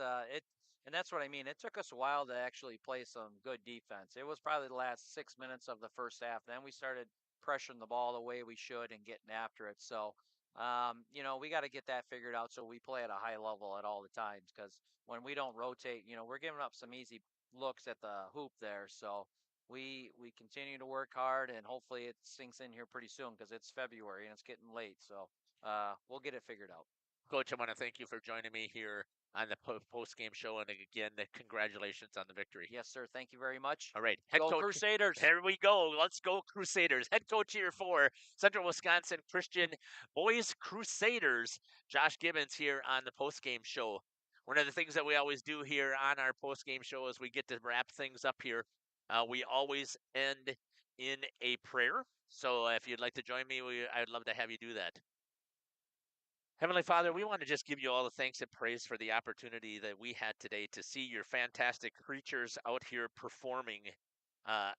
And that's what I mean. It took us a while to actually play some good defense. It was probably the last 6 minutes of the first half. Then we started pressuring the ball the way we should and getting after it. So, you know, we got to get that figured out so we play at a high level at all the times. Because when we don't rotate, you know, we're giving up some easy looks at the hoop there. So we continue to work hard, and hopefully it sinks in here pretty soon because it's February and it's getting late. So we'll get it figured out. Coach, I want to thank you for joining me here on the post-game show. And again, congratulations on the victory. Yes, sir. Thank you very much. All right. Head Go coach. Crusaders. Here we go. Let's go Crusaders. Head coach here for Central Wisconsin Christian Boys Crusaders, Josh Gibbons here on the post-game show. One of the things that we always do here on our post-game show is we get to wrap things up here. We always end in a prayer. So if you'd like to join me, I'd love to have you do that. Heavenly Father, we want to just give you all the thanks and praise for the opportunity that we had today to see your fantastic creatures out here performing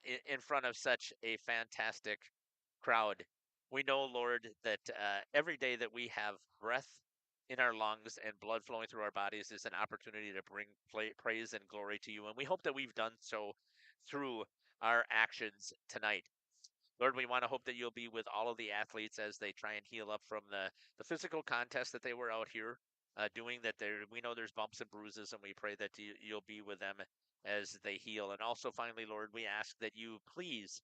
in front of such a fantastic crowd. We know, Lord, that every day that we have breath in our lungs and blood flowing through our bodies is an opportunity to bring praise and glory to you. And we hope that we've done so through our actions tonight. Lord, we want to hope that you'll be with all of the athletes as they try and heal up from the physical contest that they were out here doing. That we know there's bumps and bruises, and we pray that you'll be with them as they heal. And also, finally, Lord, we ask that you please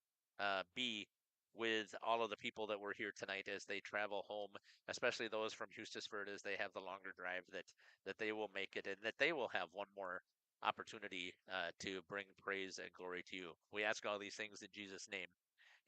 be with all of the people that were here tonight as they travel home, especially those from Hustisford as they have the longer drive, that they will make it and that they will have one more opportunity to bring praise and glory to you. We ask all these things in Jesus' name.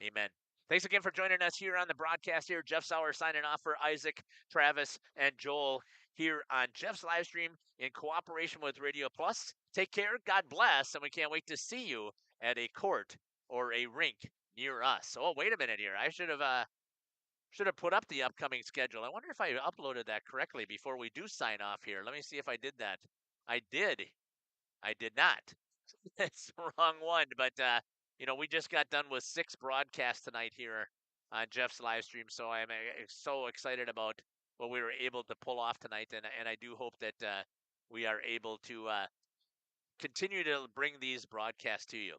Amen. Thanks again for joining us here on the broadcast here. Jeff Sauer signing off for Isaac, Travis, and Joel here on Jeff's live stream in cooperation with Radio Plus. Take care, God bless, and we can't wait to see you at a court or a rink near us. Oh, wait a minute here. I should have put up the upcoming schedule. I wonder if I uploaded that correctly before we do sign off here. Let me see if I did that. I did. I did not. It's the wrong one, but we just got done with 6 broadcasts tonight here on Jeff's live stream, so I'm so excited about what we were able to pull off tonight, and I do hope that we are able to continue to bring these broadcasts to you.